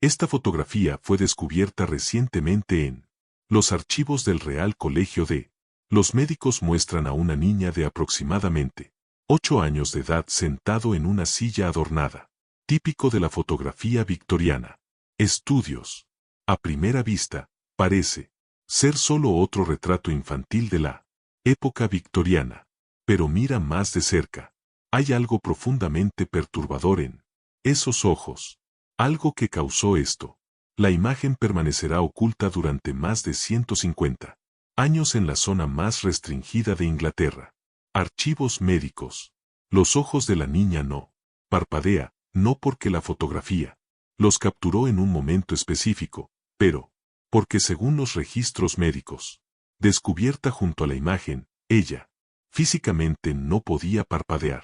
Esta fotografía fue descubierta recientemente en los archivos del Real Colegio de los Médicos. Muestran a una niña de aproximadamente 8 años de edad sentado en una silla adornada, típico de la fotografía victoriana. Estudios. A primera vista, parece ser solo otro retrato infantil de la época victoriana. Pero mira más de cerca. Hay algo profundamente perturbador en esos ojos. Algo que causó esto. La imagen permanecerá oculta durante más de 150 años en la zona más restringida de Inglaterra. Archivos médicos. Los ojos de la niña no parpadea, no porque la fotografía los capturó en un momento específico, pero porque según los registros médicos, descubierta junto a la imagen, ella físicamente no podía parpadear.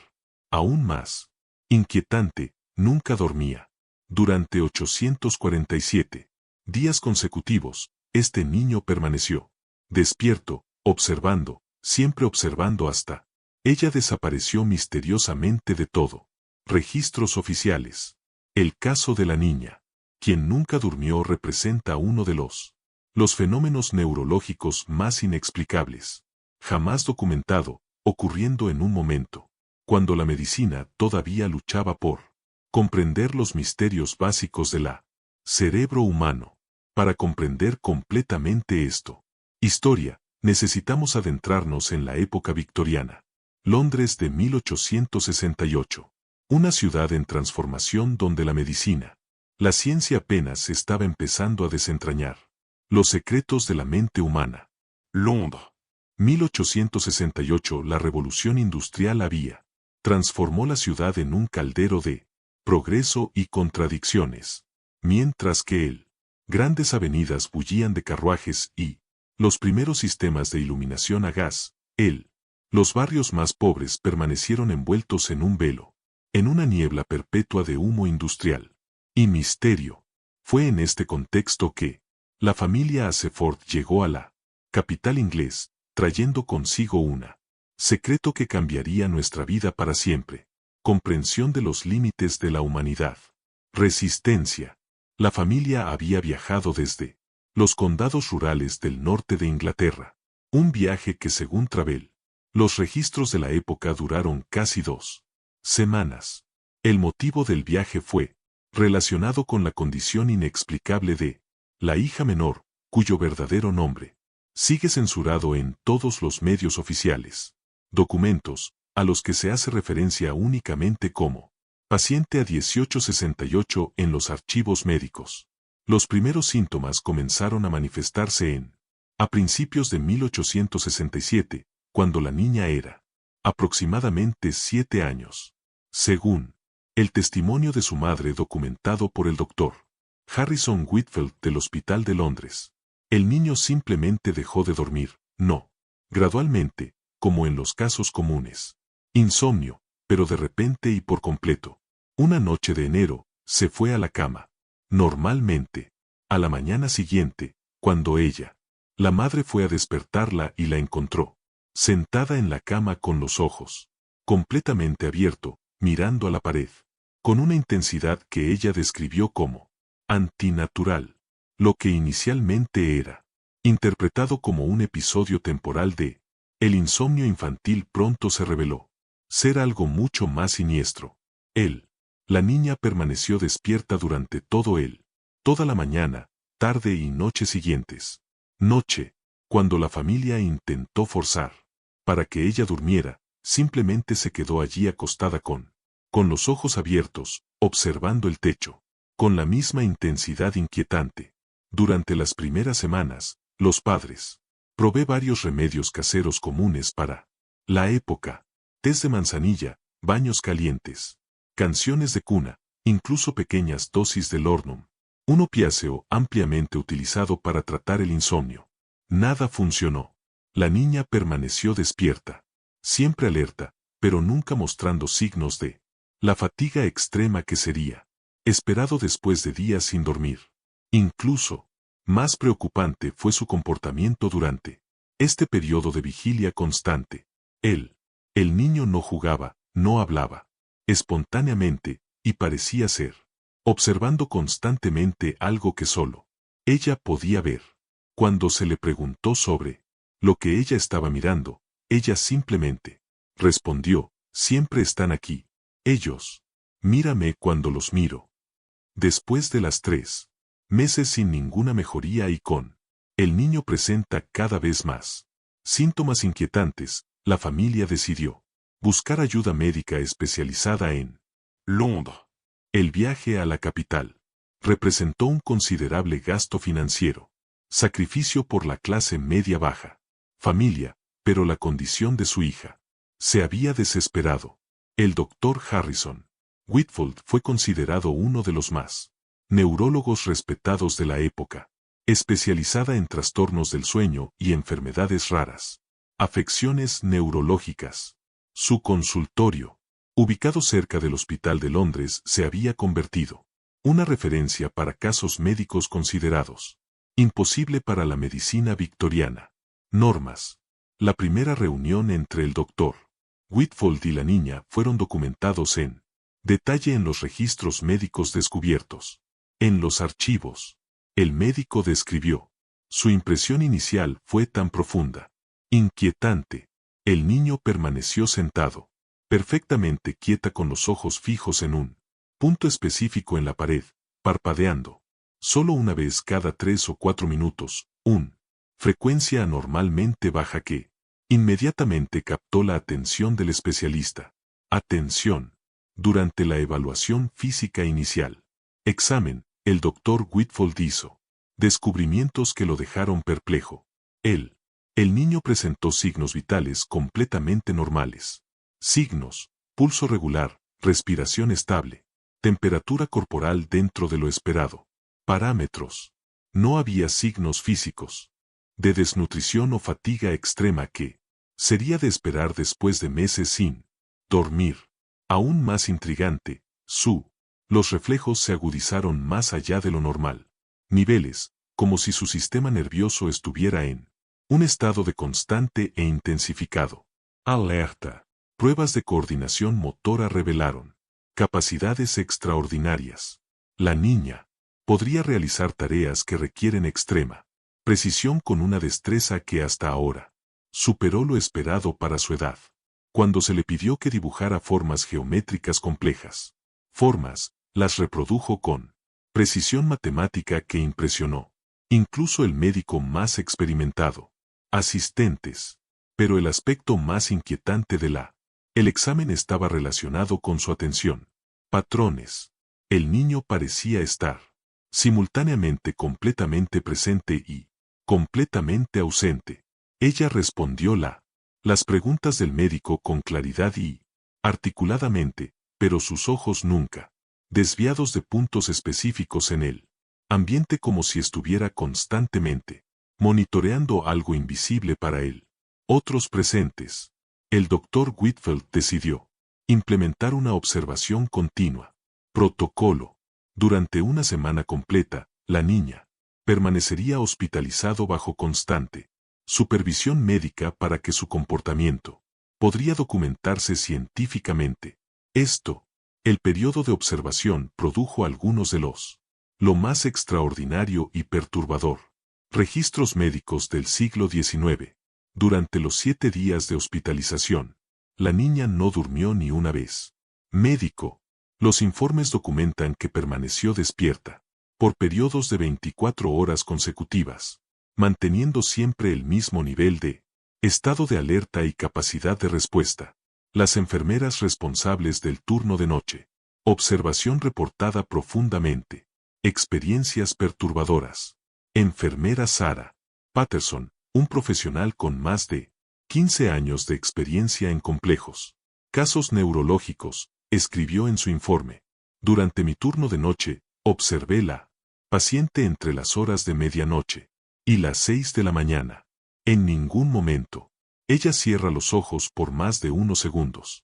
Aún más inquietante, nunca dormía. Durante 847 días consecutivos, este niño permaneció despierto, observando, siempre observando hasta ella desapareció misteriosamente de todo. Registros oficiales. El caso de la niña, quien nunca durmió, representa uno de los fenómenos neurológicos más inexplicables jamás documentado, ocurriendo en un momento cuando la medicina todavía luchaba por comprender los misterios básicos del cerebro humano. Para comprender completamente esto, historia, necesitamos adentrarnos en la época victoriana. Londres de 1868. Una ciudad en transformación donde la medicina, la ciencia apenas estaba empezando a desentrañar los secretos de la mente humana. Londres. 1868. La revolución industrial transformó la ciudad en un caldero de progreso y contradicciones, mientras que grandes avenidas bullían de carruajes y los primeros sistemas de iluminación a gas, los barrios más pobres permanecieron envueltos en un velo, en una niebla perpetua de humo industrial y misterio. Fue en este contexto que la familia Aseford llegó a la capital inglés, trayendo consigo un secreto que cambiaría nuestra vida para siempre: comprensión de los límites de la humanidad. Resistencia. La familia había viajado desde los condados rurales del norte de Inglaterra, un viaje que, según Travel, los registros de la época, duraron casi 2 semanas. El motivo del viaje fue relacionado con la condición inexplicable de la hija menor, cuyo verdadero nombre sigue censurado en todos los medios oficiales, documentos a los que se hace referencia únicamente como paciente A1868 en los archivos médicos. Los primeros síntomas comenzaron a manifestarse a principios de 1867, cuando la niña era aproximadamente 7 años. Según el testimonio de su madre documentado por el doctor Harrison Whitfield del Hospital de Londres, el niño simplemente dejó de dormir, no gradualmente, como en los casos comunes, insomnio, pero de repente y por completo. Una noche de enero, se fue a la cama. Normalmente, a la mañana siguiente, cuando ella, la madre, fue a despertarla y la encontró sentada en la cama con los ojos completamente abiertos, mirando a la pared, con una intensidad que ella describió como antinatural. Lo que inicialmente era interpretado como un episodio temporal de el insomnio infantil pronto se reveló ser algo mucho más siniestro. La niña permaneció despierta durante toda la mañana, tarde y noche siguientes. Noche, cuando la familia intentó forzar para que ella durmiera, simplemente se quedó allí acostada con los ojos abiertos, observando el techo, con la misma intensidad inquietante. Durante las primeras semanas, los padres probé varios remedios caseros comunes para la época: tés de manzanilla, baños calientes, canciones de cuna, incluso pequeñas dosis de laudanum, un opiáceo ampliamente utilizado para tratar el insomnio. Nada funcionó. La niña permaneció despierta, siempre alerta, pero nunca mostrando signos de la fatiga extrema que sería esperado después de días sin dormir. Incluso, más preocupante fue su comportamiento durante este periodo de vigilia constante. El niño no jugaba, no hablaba espontáneamente, y parecía ser observando constantemente algo que solo ella podía ver. Cuando se le preguntó sobre lo que ella estaba mirando, ella simplemente respondió, siempre están aquí. Ellos. Mírame cuando los miro. Después de las 3 meses sin ninguna mejoría y con el niño presenta cada vez más síntomas inquietantes, la familia decidió buscar ayuda médica especializada en Londres. El viaje a la capital representó un considerable gasto financiero, sacrificio por la clase media-baja familia, pero la condición de su hija se había desesperado. El doctor Harrison Whitfield fue considerado uno de los más neurólogos respetados de la época, especializada en trastornos del sueño y enfermedades raras, afecciones neurológicas. Su consultorio, ubicado cerca del Hospital de Londres, se había convertido una referencia para casos médicos considerados imposible para la medicina victoriana. Normas. La primera reunión entre el doctor Whitfield y la niña fueron documentados en detalle en los registros médicos descubiertos. En los archivos, el médico describió. Su impresión inicial fue tan profunda, inquietante. El niño permaneció sentado, perfectamente quieta con los ojos fijos en un punto específico en la pared, parpadeando. Solo una vez cada 3 o 4 minutos, frecuencia anormalmente baja que inmediatamente captó la atención del especialista. Atención. Durante la evaluación física inicial. Examen, el doctor Whitfield hizo descubrimientos que lo dejaron perplejo. El niño presentó signos vitales completamente normales. Signos: pulso regular, respiración estable, temperatura corporal dentro de lo esperado. Parámetros: no había signos físicos de desnutrición o fatiga extrema que sería de esperar después de meses sin dormir. Aún más intrigante, los reflejos se agudizaron más allá de lo normal. Niveles, como si su sistema nervioso estuviera en un estado de constante e intensificado alerta. Pruebas de coordinación motora revelaron capacidades extraordinarias. La niña podría realizar tareas que requieren extrema precisión con una destreza que hasta ahora superó lo esperado para su edad. Cuando se le pidió que dibujara formas geométricas complejas, las reprodujo con precisión matemática que impresionó incluso el médico más experimentado. Asistentes. Pero el aspecto más inquietante de el examen estaba relacionado con su atención. Patrones. El niño parecía estar simultáneamente completamente presente y completamente ausente. Ella respondió las preguntas del médico con claridad y articuladamente, pero sus ojos nunca desviados de puntos específicos en el ambiente, como si estuviera constantemente monitoreando algo invisible para él. Otros presentes. El doctor Whitfield decidió implementar una observación continua. Protocolo. Durante una semana completa, la niña permanecería hospitalizado bajo constante supervisión médica para que su comportamiento podría documentarse científicamente. El periodo de observación produjo algunos de lo más extraordinario y perturbador registros médicos del siglo XIX. Durante los 7 días de hospitalización, la niña no durmió ni una vez. Médico. Los informes documentan que permaneció despierta por periodos de 24 horas consecutivas, manteniendo siempre el mismo nivel de estado de alerta y capacidad de respuesta. Las enfermeras responsables del turno de noche. Observación reportada profundamente. Experiencias perturbadoras. Enfermera Sarah Patterson, un profesional con más de 15 años de experiencia en complejos casos neurológicos, escribió en su informe: durante mi turno de noche, observé la paciente entre las horas de medianoche y las 6 de la mañana. En ningún momento ella cierra los ojos por más de unos segundos.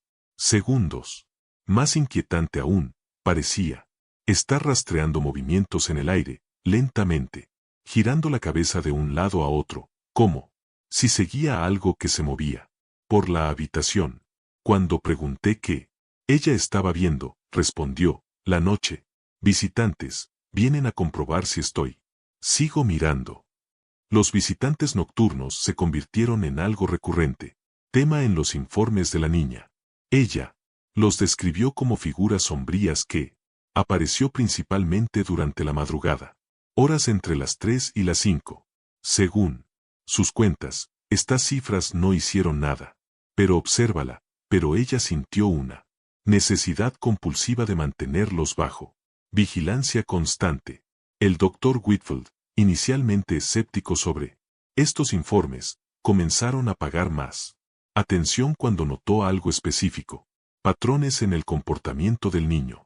Más inquietante aún, parecía estar rastreando movimientos en el aire, lentamente, girando la cabeza de un lado a otro, como si seguía algo que se movía por la habitación. Cuando pregunté qué ella estaba viendo, respondió: la noche. Visitantes, vienen a comprobar si estoy. Sigo mirando. Los visitantes nocturnos se convirtieron en algo recurrente, tema en los informes de la niña. Ella los describió como figuras sombrías que apareció principalmente durante la madrugada, horas entre las 3 y las 5. Según sus cuentas, estas cifras no hicieron nada. Pero obsérvala, pero ella sintió una necesidad compulsiva de mantenerlos bajo vigilancia constante. El doctor Whitfield, inicialmente escéptico sobre estos informes, comenzaron a pagar más atención cuando notó algo específico, patrones en el comportamiento del niño.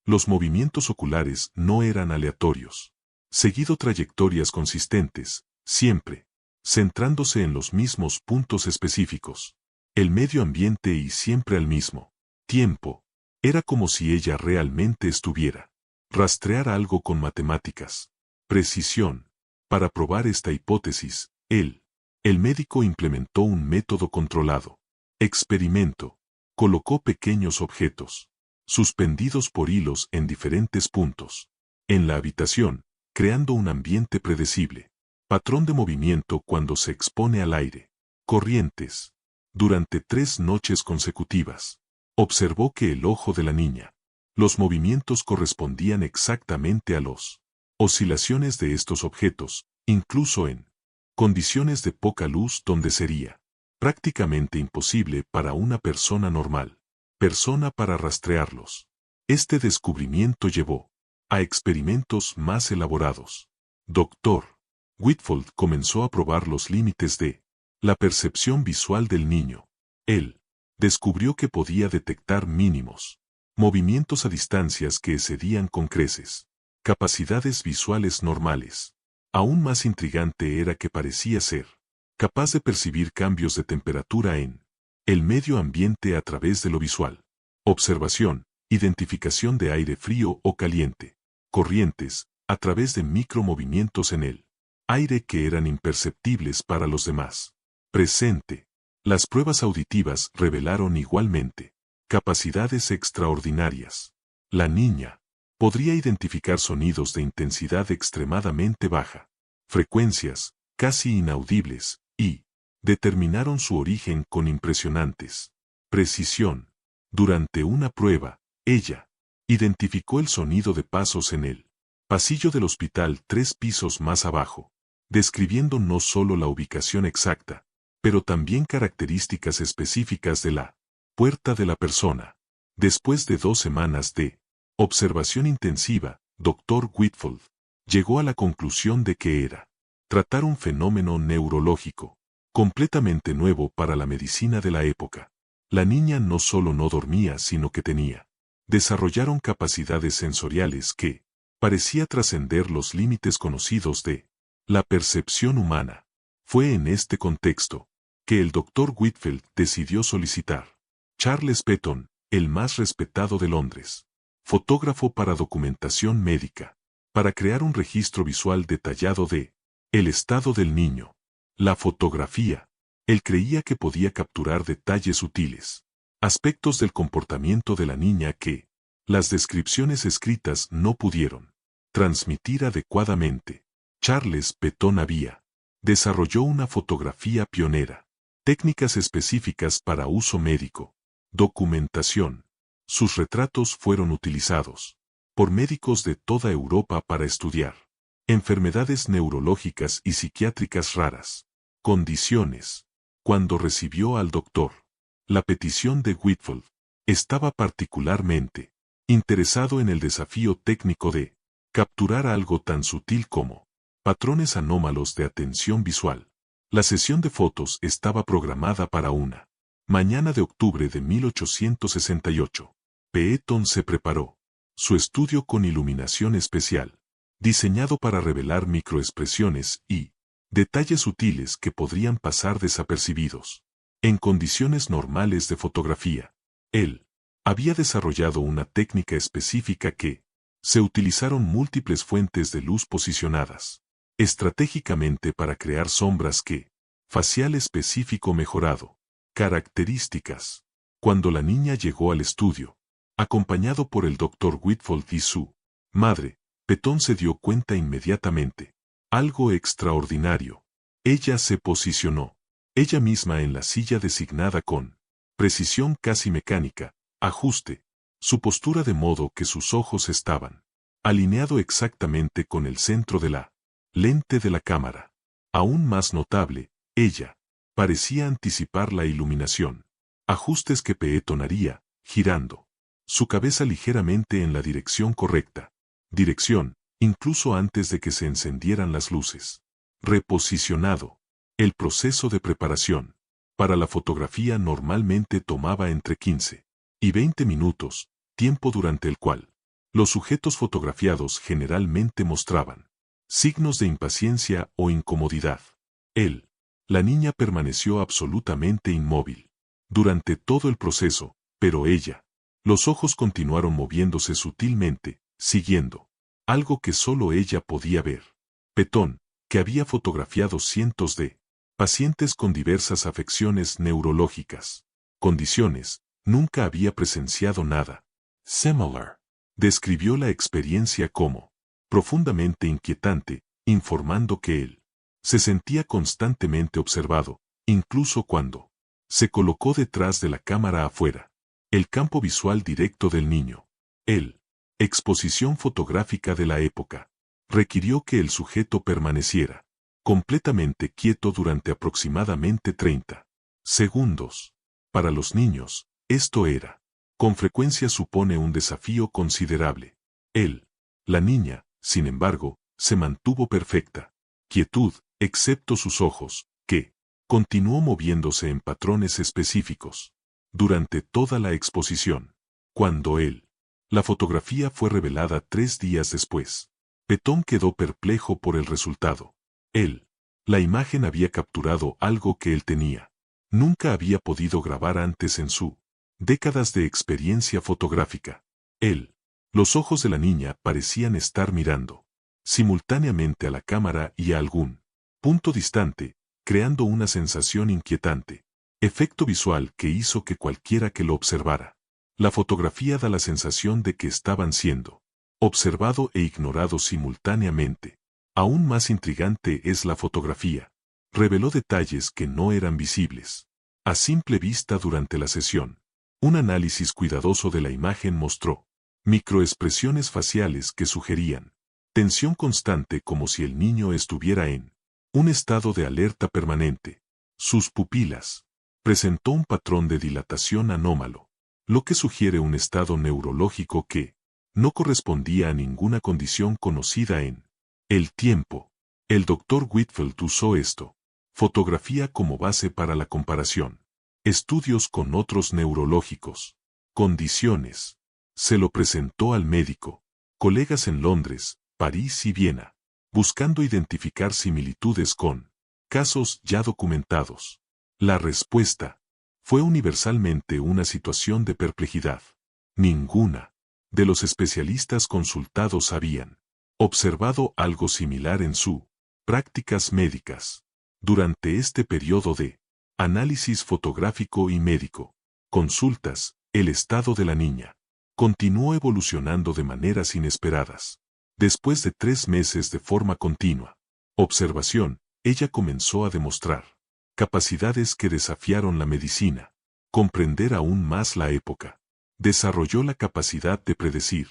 Los movimientos oculares no eran aleatorios. Seguido trayectorias consistentes, siempre centrándose en los mismos puntos específicos. El medio ambiente y siempre al mismo tiempo. Era como si ella realmente estuviera rastrear algo con matemáticas. Precisión. Para probar esta hipótesis, el médico implementó un método controlado. Experimento. Colocó pequeños objetos suspendidos por hilos en diferentes puntos en la habitación, creando un ambiente predecible. Patrón de movimiento cuando se expone al aire. Corrientes. Durante 3 noches consecutivas, observó que el ojo de la niña, los movimientos correspondían exactamente a las oscilaciones de estos objetos, incluso en condiciones de poca luz donde sería prácticamente imposible para una persona normal, para rastrearlos. Este descubrimiento llevó a experimentos más elaborados. Dr. Whitfield comenzó a probar los límites de la percepción visual del niño. Él descubrió que podía detectar mínimos movimientos a distancias que excedían con creces capacidades visuales normales. Aún más intrigante era que parecía ser capaz de percibir cambios de temperatura en el medio ambiente a través de lo visual. Observación, identificación de aire frío o caliente, corrientes, a través de micromovimientos en el aire que eran imperceptibles para los demás. Presente. Las pruebas auditivas revelaron igualmente capacidades extraordinarias. La niña podría identificar sonidos de intensidad extremadamente baja, frecuencias casi inaudibles, y determinaron su origen con impresionantes precisión. Durante una prueba, ella identificó el sonido de pasos en el pasillo del hospital 3 pisos más abajo, describiendo no solo la ubicación exacta, pero también características específicas de la puerta de la persona. Después de 2 semanas de observación intensiva, Dr. Whitfield llegó a la conclusión de que era tratar un fenómeno neurológico completamente nuevo para la medicina de la época. La niña no solo no dormía, sino que desarrollaron capacidades sensoriales que parecía trascender los límites conocidos de la percepción humana. Fue en este contexto que el Dr. Whitfield decidió solicitar Charles Petton, el más respetado de Londres, fotógrafo para documentación médica, para crear un registro visual detallado de el estado del niño. La fotografía. Él creía que podía capturar detalles sutiles, aspectos del comportamiento de la niña que las descripciones escritas no pudieron transmitir adecuadamente. Charles Petton desarrolló una fotografía pionera, técnicas específicas para uso médico, documentación. Sus retratos fueron utilizados por médicos de toda Europa para estudiar enfermedades neurológicas y psiquiátricas raras, condiciones. Cuando recibió al doctor la petición de Whitfield, estaba particularmente interesado en el desafío técnico de capturar algo tan sutil como patrones anómalos de atención visual. La sesión de fotos estaba programada para una mañana de octubre de 1868. Petton se preparó su estudio con iluminación especial, diseñado para revelar microexpresiones y detalles sutiles que podrían pasar desapercibidos en condiciones normales de fotografía. Él había desarrollado una técnica específica que se utilizaron múltiples fuentes de luz posicionadas estratégicamente para crear sombras facial específico mejorado. Características. Cuando la niña llegó al estudio, Acompañado por el Dr. Whitfield y su madre, Petón se dio cuenta inmediatamente. Algo extraordinario. Ella se posicionó, ella misma en la silla designada con precisión casi mecánica, ajuste, su postura de modo que sus ojos estaban alineado exactamente con el centro de la lente de la cámara. Aún más notable, ella parecía anticipar la iluminación. Ajustes que Petón haría, girando su cabeza ligeramente en la dirección correcta. Dirección, incluso antes de que se encendieran las luces. Reposicionado. El proceso de preparación para la fotografía normalmente tomaba entre 15 y 20 minutos, tiempo durante el cual los sujetos fotografiados generalmente mostraban signos de impaciencia o incomodidad. La niña permaneció absolutamente inmóvil durante todo el proceso, pero los ojos continuaron moviéndose sutilmente, siguiendo algo que solo ella podía ver. Petón, que había fotografiado cientos de pacientes con diversas afecciones neurológicas, condiciones, nunca había presenciado nada similar. Describió la experiencia como profundamente inquietante, informando que él se sentía constantemente observado, incluso cuando se colocó detrás de la cámara afuera. El campo visual directo del niño. Exposición fotográfica de la época. Requirió que el sujeto permaneciera completamente quieto durante aproximadamente 30 segundos. Para los niños, esto con frecuencia supone un desafío considerable. La niña, sin embargo, se mantuvo perfecta quietud, excepto sus ojos, que continuó moviéndose en patrones específicos durante toda la exposición. Cuando la fotografía fue revelada 3 días después, Petón quedó perplejo por el resultado. La imagen había capturado algo que él tenía. Nunca había podido grabar antes en su décadas de experiencia fotográfica. Los ojos de la niña parecían estar mirando simultáneamente a la cámara y a algún punto distante, creando una sensación inquietante. Efecto visual que hizo que cualquiera que lo observara. La fotografía da la sensación de que estaban siendo observado e ignorado simultáneamente. Aún más intrigante es la fotografía. Reveló detalles que no eran visibles a simple vista durante la sesión. Un análisis cuidadoso de la imagen mostró microexpresiones faciales que sugerían tensión constante como si el niño estuviera en un estado de alerta permanente. Sus pupilas presentó un patrón de dilatación anómalo, lo que sugiere un estado neurológico que no correspondía a ninguna condición conocida en el tiempo. El Dr. Whitfield usó fotografía como base para la comparación. Estudios con otros neurológicos. Condiciones. Se lo presentó al médico, colegas en Londres, París y Viena, buscando identificar similitudes con casos ya documentados. La respuesta fue universalmente una situación de perplejidad. Ninguna de los especialistas consultados habían observado algo similar en sus prácticas médicas. Durante este periodo de análisis fotográfico y médico, consultas, el estado de la niña continuó evolucionando de maneras inesperadas. Después de 3 meses de forma continua observación, ella comenzó a demostrar capacidades que desafiaron la medicina, comprender aún más la época. Desarrolló la capacidad de predecir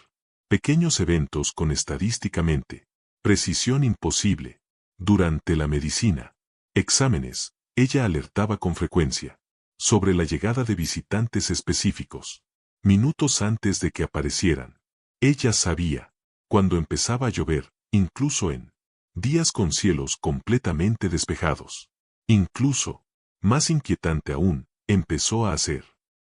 pequeños eventos con estadísticamente precisión imposible. Durante la medicina, exámenes, ella alertaba con frecuencia sobre la llegada de visitantes específicos. Minutos antes de que aparecieran, ella sabía cuando empezaba a llover, incluso en días con cielos completamente despejados. Incluso, más inquietante aún, empezó a hacer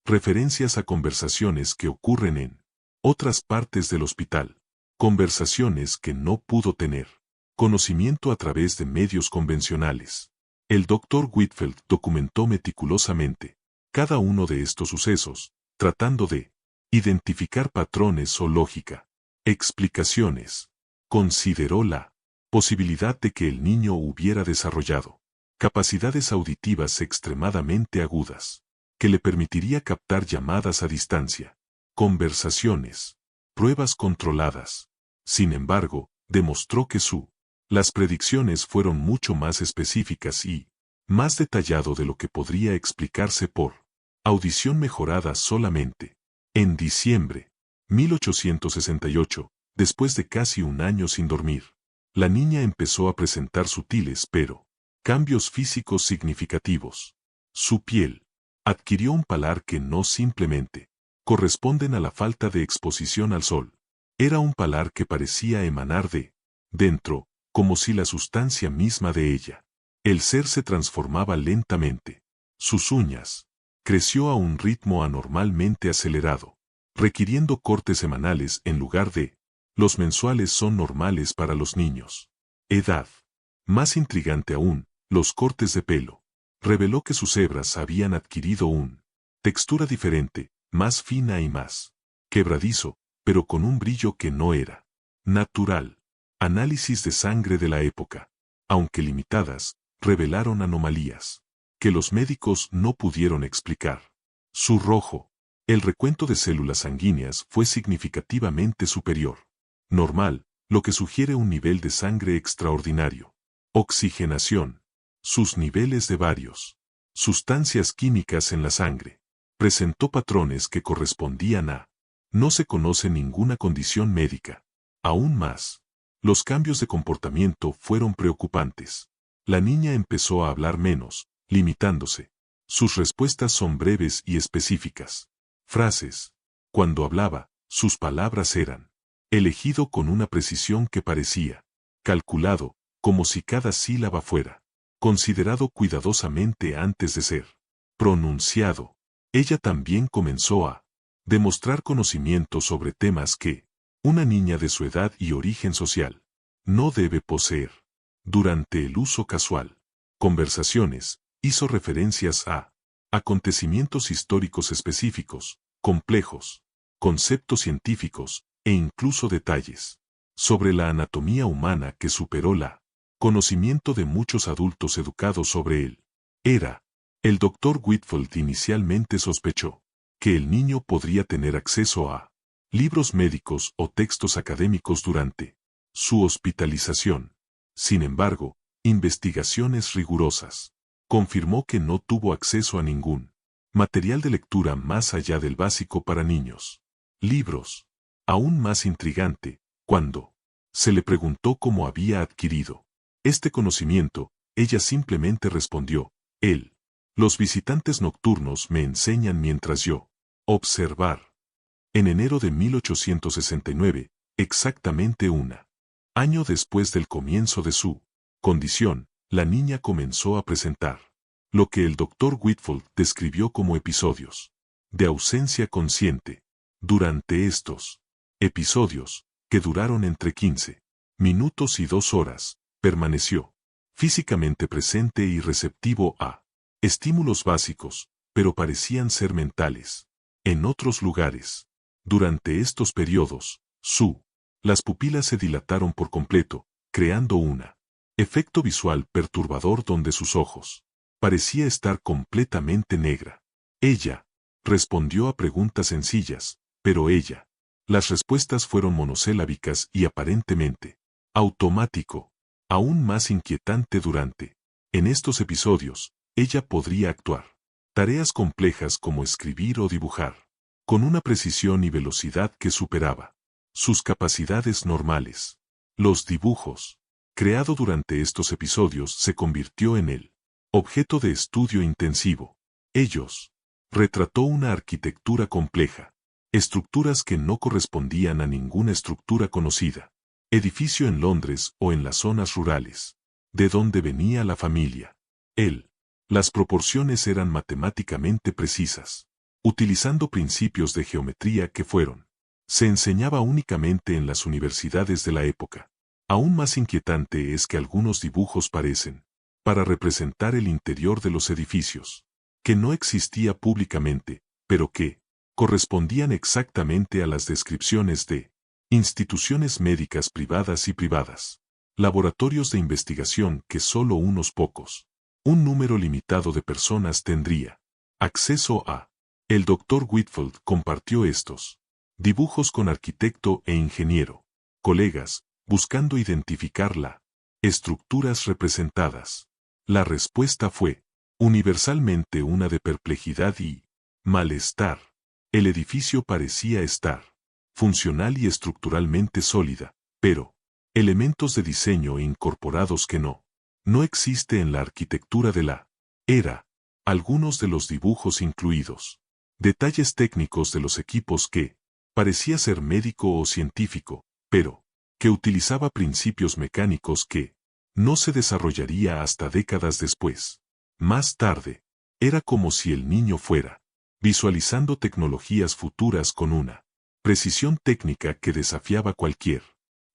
referencias a conversaciones que ocurren en otras partes del hospital, conversaciones que no pudo tener conocimiento a través de medios convencionales. El Dr. Whitfield documentó meticulosamente cada uno de estos sucesos, tratando de identificar patrones o lógica. Explicaciones. Consideró la posibilidad de que el niño hubiera desarrollado capacidades auditivas extremadamente agudas, que le permitiría captar llamadas a distancia. conversaciones, pruebas controladas. Sin embargo, demostró que las predicciones fueron mucho más específicas y más detallado de lo que podría explicarse por audición mejorada solamente. En diciembre 1868, después de casi un año sin dormir, la niña empezó a presentar sutiles pero cambios físicos significativos. Su piel adquirió un palar que no simplemente corresponden a la falta de exposición al sol. Era un palar que parecía emanar de dentro, como si la sustancia misma de ella. El ser se transformaba lentamente. Sus uñas creció a un ritmo anormalmente acelerado, requiriendo cortes semanales en lugar de los mensuales son normales para los niños. Edad. Más intrigante aún, los cortes de pelo. Reveló que sus hebras habían adquirido una textura diferente, más fina y más quebradizo, pero con un brillo que no era natural. Análisis de sangre de la época, aunque limitadas, revelaron anomalías que los médicos no pudieron explicar. Su rojo. El recuento de células sanguíneas fue significativamente superior. Normal, lo que sugiere un nivel de sangre extraordinario. Oxigenación. Sus niveles de varios sustancias químicas en la sangre. Presentó patrones que correspondían a no se conoce ninguna condición médica. Aún más, los cambios de comportamiento fueron preocupantes. La niña empezó a hablar menos, limitándose. Sus respuestas son breves y específicas. Frases. Cuando hablaba, sus palabras eran elegido con una precisión que parecía calculado, como si cada sílaba fuera considerado cuidadosamente antes de ser pronunciado. Ella también comenzó a demostrar conocimiento sobre temas que una niña de su edad y origen social no debe poseer. Durante el uso casual, conversaciones, hizo referencias a acontecimientos históricos específicos, complejos, conceptos científicos, e incluso detalles sobre la anatomía humana que superó la conocimiento de muchos adultos educados sobre él. El Dr. Whitfield inicialmente sospechó que el niño podría tener acceso a libros médicos o textos académicos durante su hospitalización. Sin embargo, investigaciones rigurosas confirmó que no tuvo acceso a ningún material de lectura más allá del básico para niños. Libros. Aún más intrigante, cuando se le preguntó cómo había adquirido este conocimiento, ella simplemente respondió, los visitantes nocturnos me enseñan mientras yo observar. En enero de 1869, exactamente un año después del comienzo de su condición, la niña comenzó a presentar lo que el Dr. Whitfield describió como episodios de ausencia consciente. Durante estos episodios, que duraron entre 15 minutos y 2 horas, permaneció físicamente presente y receptivo a estímulos básicos, pero parecían ser mentales. En otros lugares, durante estos periodos, las pupilas se dilataron por completo, creando un efecto visual perturbador donde sus ojos parecía estar completamente negra. Ella respondió a preguntas sencillas, pero las respuestas fueron monosilábicas y aparentemente automático. Aún más inquietante en estos episodios, ella podría actuar tareas complejas como escribir o dibujar, con una precisión y velocidad que superaba sus capacidades normales. Los dibujos, creado durante estos episodios, se convirtió en el objeto de estudio intensivo. Ellos retrató una arquitectura compleja, estructuras que no correspondían a ninguna estructura conocida, edificio en Londres o en las zonas rurales, de donde venía la familia. Las proporciones eran matemáticamente precisas, utilizando principios de geometría que se enseñaba únicamente en las universidades de la época. Aún más inquietante es que algunos dibujos parecen para representar el interior de los edificios, que no existía públicamente, pero que correspondían exactamente a las descripciones de instituciones médicas privadas y privadas, laboratorios de investigación que solo unos pocos, un número limitado de personas tendría acceso a. El Dr. Whitfield compartió estos Dibujos con arquitecto e ingeniero. Colegas, buscando identificarla. Estructuras representadas. La respuesta fue, universalmente una de perplejidad y malestar. El edificio parecía estar funcional y estructuralmente sólida, pero elementos de diseño incorporados que no existe en la arquitectura de la era. Algunos de los dibujos incluidos. Detalles técnicos de los equipos que parecía ser médico o científico, pero que utilizaba principios mecánicos que no se desarrollaría hasta décadas después. Más tarde, era como si el niño fuera visualizando tecnologías futuras con una precisión técnica que desafiaba cualquier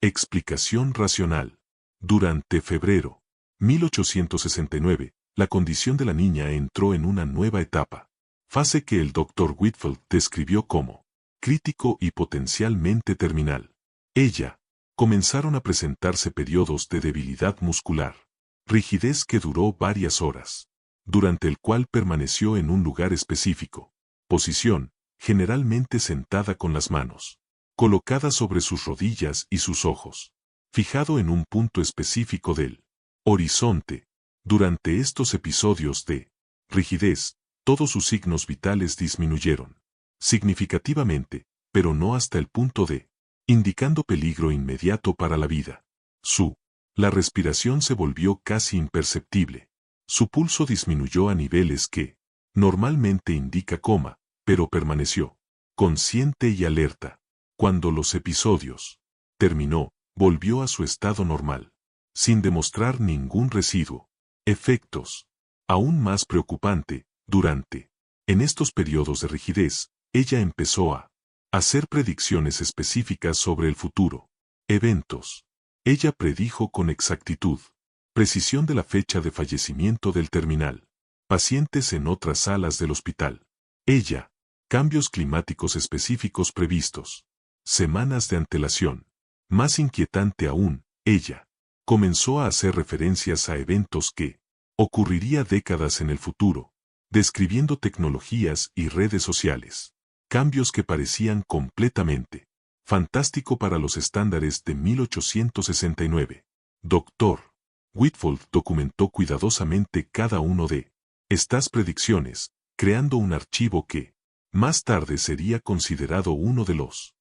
explicación racional. Durante febrero 1869, la condición de la niña entró en una nueva etapa, fase que el Dr. Whitfield describió como crítico y potencialmente terminal. Comenzaron a presentarse periodos de debilidad muscular, rigidez que duró varias horas, durante el cual permaneció en un lugar específico, posición, generalmente sentada con las manos colocadas sobre sus rodillas y sus ojos, fijado en un punto específico del horizonte. Durante estos episodios de rigidez, todos sus signos vitales disminuyeron significativamente, pero no hasta el punto de indicando peligro inmediato para la vida. La respiración se volvió casi imperceptible. Su pulso disminuyó a niveles que normalmente indica coma, pero permaneció consciente y alerta. Cuando los episodios terminó, volvió a su estado normal, sin demostrar ningún residuo. Efectos. Aún más preocupante, en estos periodos de rigidez, ella empezó a hacer predicciones específicas sobre el futuro. Eventos. Ella predijo con exactitud, precisión de la fecha de fallecimiento del terminal. Pacientes en otras salas del hospital. Cambios climáticos específicos previstos. Semanas de antelación. Más inquietante aún, ella comenzó a hacer referencias a eventos que ocurriría décadas en el futuro, describiendo tecnologías y redes sociales. Cambios que parecían completamente fantástico para los estándares de 1869. Dr. Whitfield documentó cuidadosamente cada uno de estas predicciones, creando un archivo que más tarde sería considerado uno de los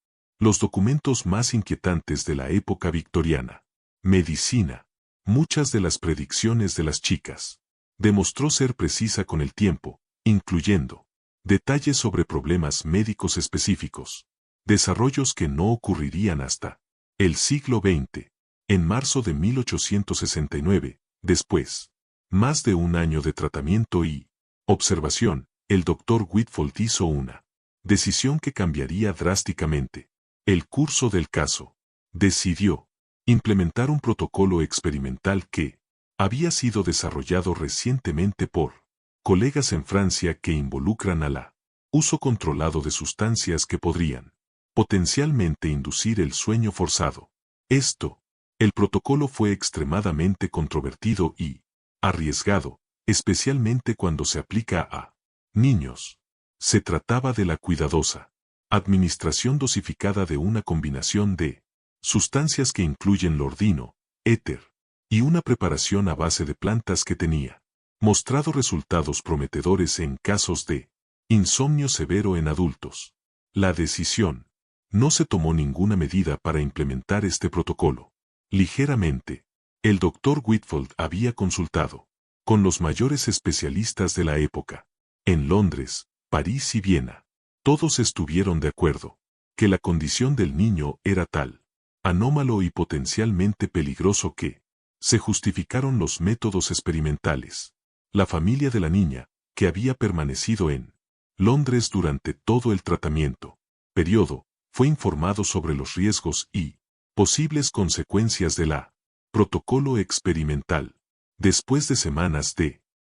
documentos más inquietantes de la época victoriana. Medicina. Muchas de las predicciones de las chicas demostró ser precisa con el tiempo, incluyendo detalles sobre problemas médicos específicos, desarrollos que no ocurrirían hasta el siglo XX. En marzo de 1869, después, más de un año de tratamiento y observación, el Dr. Whitfield hizo una decisión que cambiaría drásticamente el curso del caso. Decidió implementar un protocolo experimental que había sido desarrollado recientemente por colegas en Francia que involucran a la uso controlado de sustancias que podrían potencialmente inducir el sueño forzado. El protocolo fue extremadamente controvertido y arriesgado, especialmente cuando se aplica a niños. Se trataba de la cuidadosa administración dosificada de una combinación de sustancias que incluyen lordino, éter, y una preparación a base de plantas que tenía mostrado resultados prometedores en casos de insomnio severo en adultos. La decisión. No se tomó ninguna medida para implementar este protocolo. Ligeramente, el Dr. Whitfield había consultado con los mayores especialistas de la época. En Londres, París y Viena, todos estuvieron de acuerdo que la condición del niño era tal, anómalo y potencialmente peligroso que se justificaron los métodos experimentales. La familia de la niña, que había permanecido en Londres durante todo el tratamiento periodo, fue informado sobre los riesgos y posibles consecuencias de la protocolo experimental. Después de semanas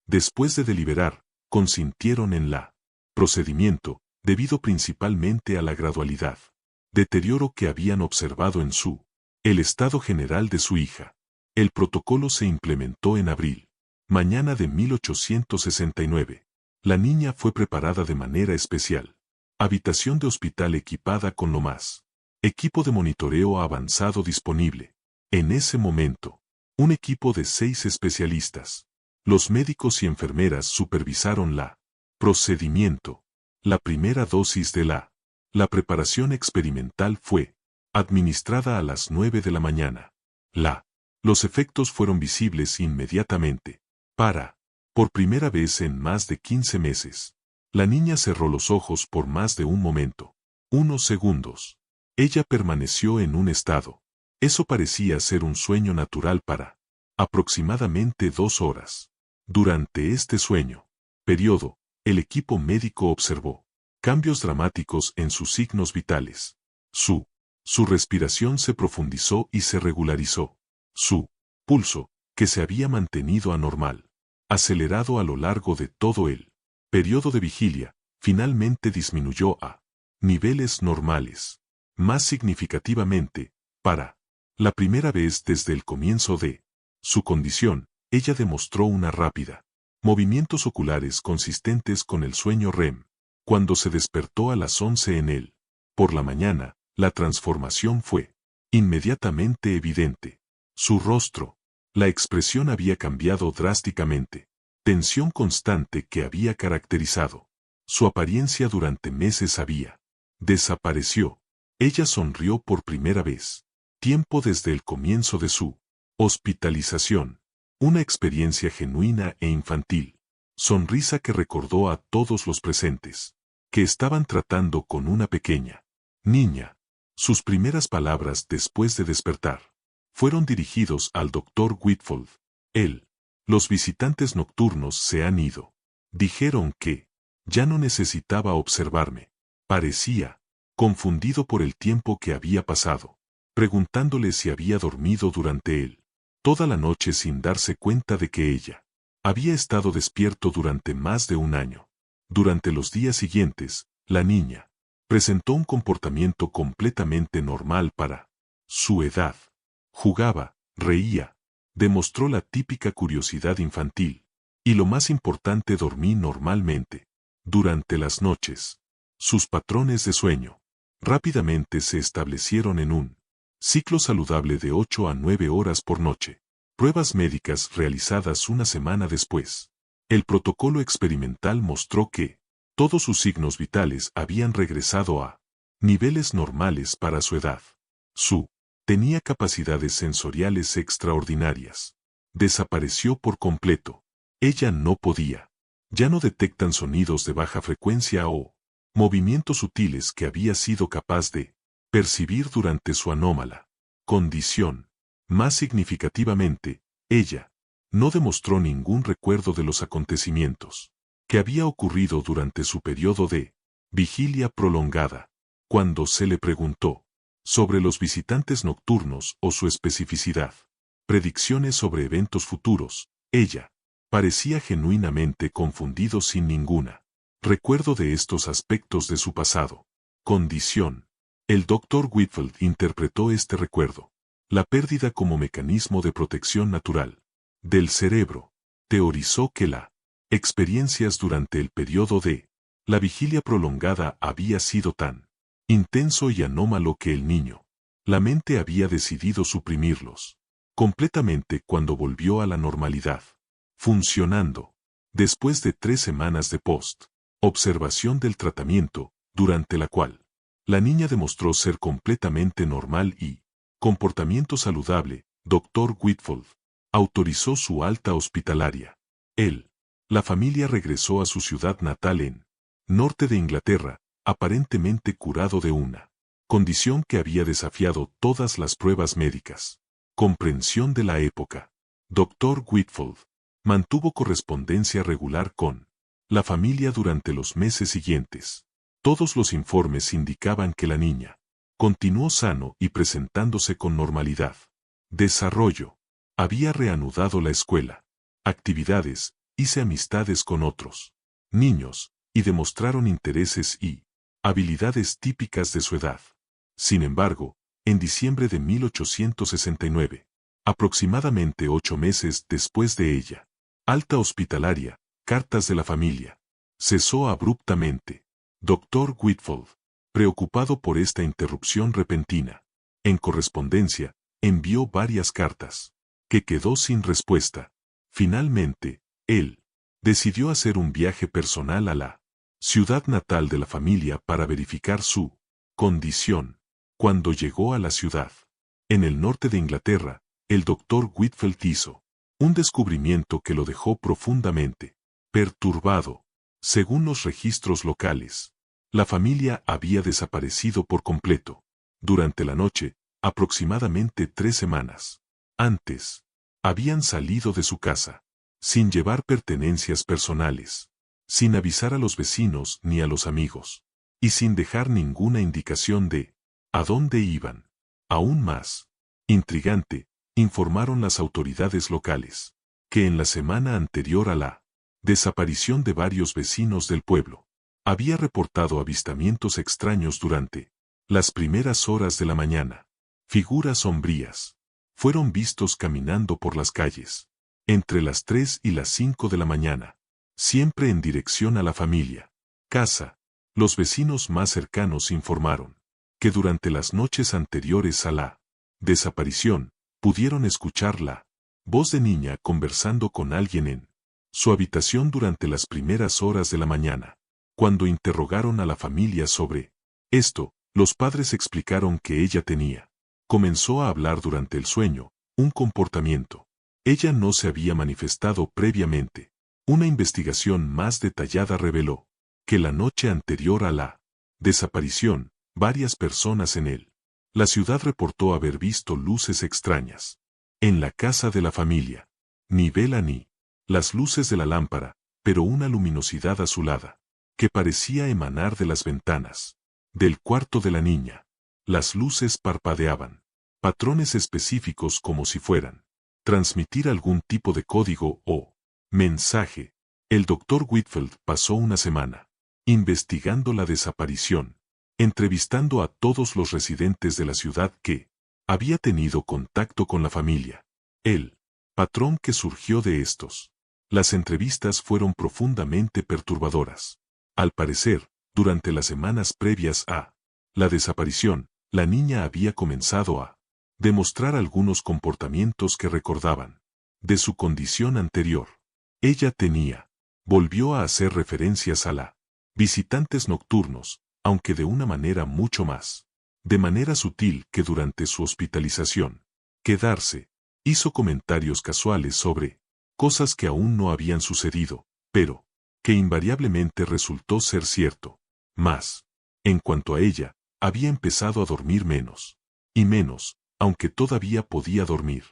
después de deliberar, consintieron en la procedimiento, debido principalmente a la gradualidad, deterioro que habían observado en el estado general de su hija. El protocolo se implementó en abril, mañana de 1869. La niña fue preparada de manera especial. Habitación de hospital equipada con lo más. Equipo de monitoreo avanzado disponible. En ese momento, un equipo de 6 especialistas. Los médicos y enfermeras supervisaron la procedimiento. La primera dosis de la preparación experimental fue administrada a las 9 de la mañana. Los efectos fueron visibles inmediatamente. Por primera vez en más de 15 meses, la niña cerró los ojos por más de un momento. Unos segundos. Ella permaneció en un estado. Eso parecía ser un sueño natural para aproximadamente 2 horas. Durante este periodo, el equipo médico observó cambios dramáticos en sus signos vitales. Su respiración se profundizó y se regularizó. Su pulso, que se había mantenido anormal, acelerado a lo largo de todo el periodo de vigilia, finalmente disminuyó a niveles normales. Más significativamente, para la primera vez desde el comienzo de su condición, ella demostró una rápida movimientos oculares consistentes con el sueño REM. Cuando se despertó a las 11 por la mañana, la transformación fue inmediatamente evidente. Su rostro, la expresión había cambiado drásticamente. Tensión constante que había caracterizado su apariencia durante meses desapareció. Ella sonrió por primera vez. Tiempo desde el comienzo de su hospitalización. Una experiencia genuina e infantil. Sonrisa que recordó a todos los presentes que estaban tratando con una pequeña niña. Sus primeras palabras después de despertar fueron dirigidos al Dr. Whitfield. Los visitantes nocturnos se han ido. Dijeron que ya no necesitaba observarme. Parecía confundido por el tiempo que había pasado, preguntándole si había dormido durante toda la noche sin darse cuenta de que ella había estado despierto durante más de un año. Durante los días siguientes, la niña presentó un comportamiento completamente normal para su edad. Jugaba, reía, demostró la típica curiosidad infantil, y lo más importante, dormí normalmente. Durante las noches, sus patrones de sueño rápidamente se establecieron en un ciclo saludable de 8 a 9 horas por noche. Pruebas médicas realizadas una semana después. El protocolo experimental mostró que todos sus signos vitales habían regresado a niveles normales para su edad. Tenía capacidades sensoriales extraordinarias. Desapareció por completo. Ella no podía. Ya no detectan sonidos de baja frecuencia o movimientos sutiles que había sido capaz de percibir durante su anómala condición. Más significativamente, ella no demostró ningún recuerdo de los acontecimientos que había ocurrido durante su periodo de vigilia prolongada. Cuando se le preguntó sobre los visitantes nocturnos o su especificidad, predicciones sobre eventos futuros, ella parecía genuinamente confundido sin ninguna recuerdo de estos aspectos de su pasado. Condición. El Dr. Whitfield interpretó este recuerdo, la pérdida como mecanismo de protección natural del cerebro. Teorizó que la experiencias durante el periodo de la vigilia prolongada había sido tan intenso y anómalo que el niño, la mente había decidido suprimirlos completamente cuando volvió a la normalidad, funcionando. Después de 3 semanas de observación del tratamiento, durante la cual la niña demostró ser completamente normal y comportamiento saludable, Dr. Whitfield autorizó su alta hospitalaria. La familia regresó a su ciudad natal en norte de Inglaterra, aparentemente curado de una condición que había desafiado todas las pruebas médicas. Comprensión de la época. Dr. Whitfield mantuvo correspondencia regular con la familia durante los meses siguientes. Todos los informes indicaban que la niña continuó sano y presentándose con normalidad. Desarrollo. Había reanudado la escuela, actividades, hice amistades con otros niños, y demostraron intereses y habilidades típicas de su edad. Sin embargo, en diciembre de 1869, aproximadamente 8 meses después de ella, alta hospitalaria, cartas de la familia, cesó abruptamente. Dr. Whitfield, preocupado por esta interrupción repentina, en correspondencia, envió varias cartas, que quedó sin respuesta. Finalmente, él decidió hacer un viaje personal a la ciudad natal de la familia para verificar su condición. Cuando llegó a la ciudad, en el norte de Inglaterra, el Dr. Whitfield hizo un descubrimiento que lo dejó profundamente perturbado. Según los registros locales, la familia había desaparecido por completo. Durante la noche, aproximadamente 3 semanas antes, habían salido de su casa, sin llevar pertenencias personales, sin avisar a los vecinos ni a los amigos, y sin dejar ninguna indicación de a dónde iban. Aún más intrigante, informaron las autoridades locales, que en la semana anterior a la desaparición de varios vecinos del pueblo, había reportado avistamientos extraños durante las primeras horas de la mañana. Figuras sombrías fueron vistos caminando por las calles, entre las 3 y las 5 de la mañana, siempre en dirección a la familia casa. Los vecinos más cercanos informaron que durante las noches anteriores a la desaparición, pudieron escuchar la voz de niña conversando con alguien en su habitación durante las primeras horas de la mañana. Cuando interrogaron a la familia sobre esto, los padres explicaron que ella comenzó a hablar durante el sueño, un comportamiento. Ella no se había manifestado previamente. Una investigación más detallada reveló que la noche anterior a la desaparición, varias personas en la ciudad reportó haber visto luces extrañas en la casa de la familia. Ni vela ni las luces de la lámpara, pero una luminosidad azulada, que parecía emanar de las ventanas del cuarto de la niña. Las luces parpadeaban, patrones específicos como si fueran transmitir algún tipo de código o mensaje. El Dr. Whitfield pasó una semana investigando la desaparición, entrevistando a todos los residentes de la ciudad que había tenido contacto con la familia. El patrón que surgió de estos. Las entrevistas fueron profundamente perturbadoras. Al parecer, durante las semanas previas a la desaparición, la niña había comenzado a demostrar algunos comportamientos que recordaban de su condición anterior. Ella volvió a hacer referencias a la visitantes nocturnos, aunque de una manera mucho más de manera sutil que durante su hospitalización. Quedarse, hizo comentarios casuales sobre cosas que aún no habían sucedido, pero que invariablemente resultó ser cierto. Más, en cuanto a ella, había empezado a dormir menos y menos, aunque todavía podía dormir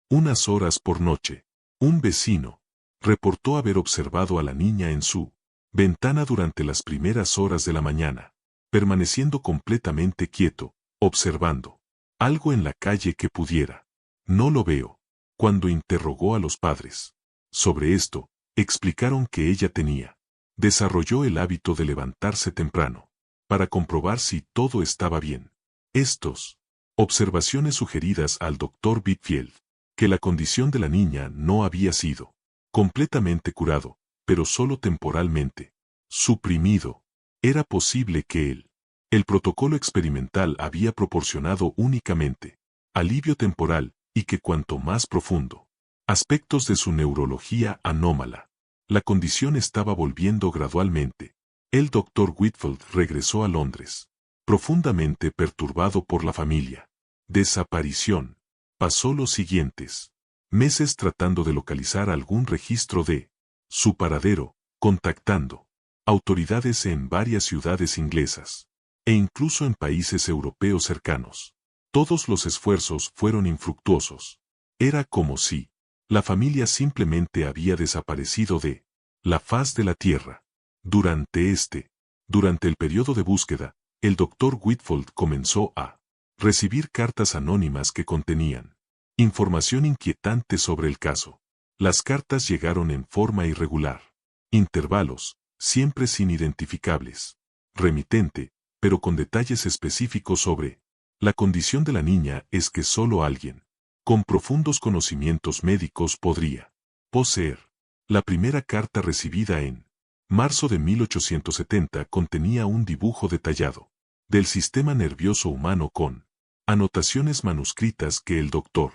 unas horas por noche. Un vecino reportó haber observado a la niña en su ventana durante las primeras horas de la mañana, permaneciendo completamente quieto, observando algo en la calle que pudiera. No lo veo. Cuando interrogó a los padres sobre esto, explicaron que ella desarrolló el hábito de levantarse temprano para comprobar si todo estaba bien. Estos observaciones sugeridas al Dr. Whitfield que la condición de la niña no había sido completamente curado, pero solo temporalmente suprimido. Era posible que el protocolo experimental había proporcionado únicamente alivio temporal y que cuanto más profundo aspectos de su neurología anómala, la condición estaba volviendo gradualmente. El Dr. Whitfield regresó a Londres, profundamente perturbado por la familia desaparición. Pasó los siguientes meses tratando de localizar algún registro de su paradero, contactando autoridades en varias ciudades inglesas e incluso en países europeos cercanos. Todos los esfuerzos fueron infructuosos. Era como si la familia simplemente había desaparecido de la faz de la tierra. Durante el periodo de búsqueda, el Dr. Whitfield comenzó a recibir cartas anónimas que contenían información inquietante sobre el caso. Las cartas llegaron en forma irregular, intervalos, siempre sin identificables, remitente, pero con detalles específicos sobre la condición de la niña es que solo alguien con profundos conocimientos médicos podría poseer. La primera carta recibida en Marzo de 1870 contenía un dibujo detallado del sistema nervioso humano con anotaciones manuscritas que el doctor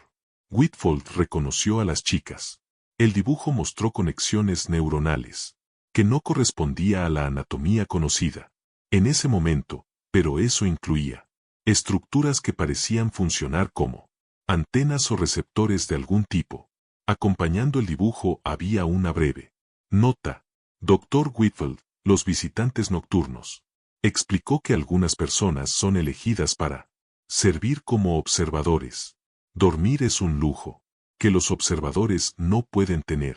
Whitfield reconoció a las chicas. El dibujo mostró conexiones neuronales que no correspondía a la anatomía conocida en ese momento, pero eso incluía estructuras que parecían funcionar como antenas o receptores de algún tipo. Acompañando el dibujo había una breve nota. Dr. Whitfield, los visitantes nocturnos. Explicó que algunas personas son elegidas para servir como observadores. Dormir es un lujo que los observadores no pueden tener.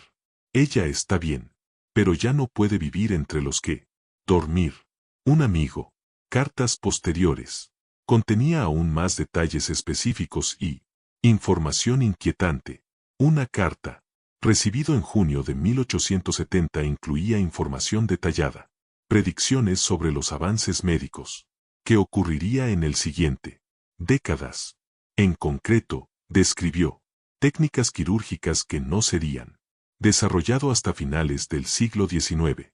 Ella está bien, pero ya no puede vivir entre los que dormir. Un amigo. Cartas posteriores. Contenía aún más detalles específicos y información inquietante. Una carta recibido en junio de 1870 incluía información detallada, predicciones sobre los avances médicos, que ocurriría en el siguiente décadas. En concreto, describió técnicas quirúrgicas que no serían desarrollado hasta finales del siglo XIX.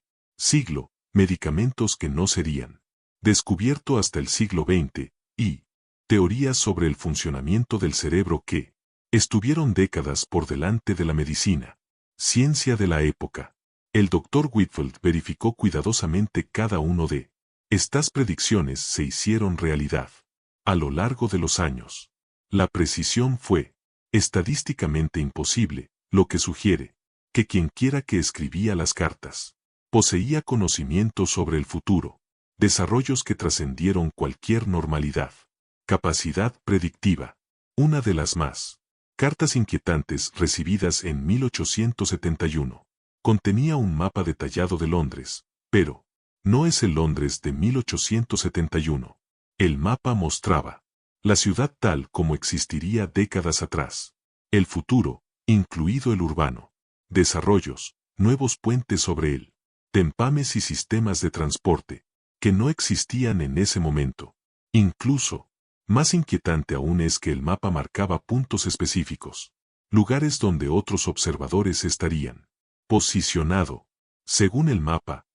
Medicamentos que no serían descubierto hasta el siglo XX, y teorías sobre el funcionamiento del cerebro que estuvieron décadas por delante de la medicina, ciencia de la época. El Dr. Whitfield verificó cuidadosamente cada uno de estas predicciones se hicieron realidad. A lo largo de los años, la precisión fue estadísticamente imposible, lo que sugiere que quienquiera que escribía las cartas poseía conocimiento sobre el futuro, desarrollos que trascendieron cualquier normalidad. Capacidad predictiva. Una de las más cartas inquietantes recibidas en 1871. Contenía un mapa detallado de Londres, pero no es el Londres de 1871. El mapa mostraba la ciudad tal como existiría décadas atrás. El futuro, incluido el urbano. Desarrollos, nuevos puentes sobre él, tempames y sistemas de transporte, que no existían en ese momento. Incluso, más inquietante aún es que el mapa marcaba puntos específicos, lugares donde otros observadores estarían posicionado. Según el mapa,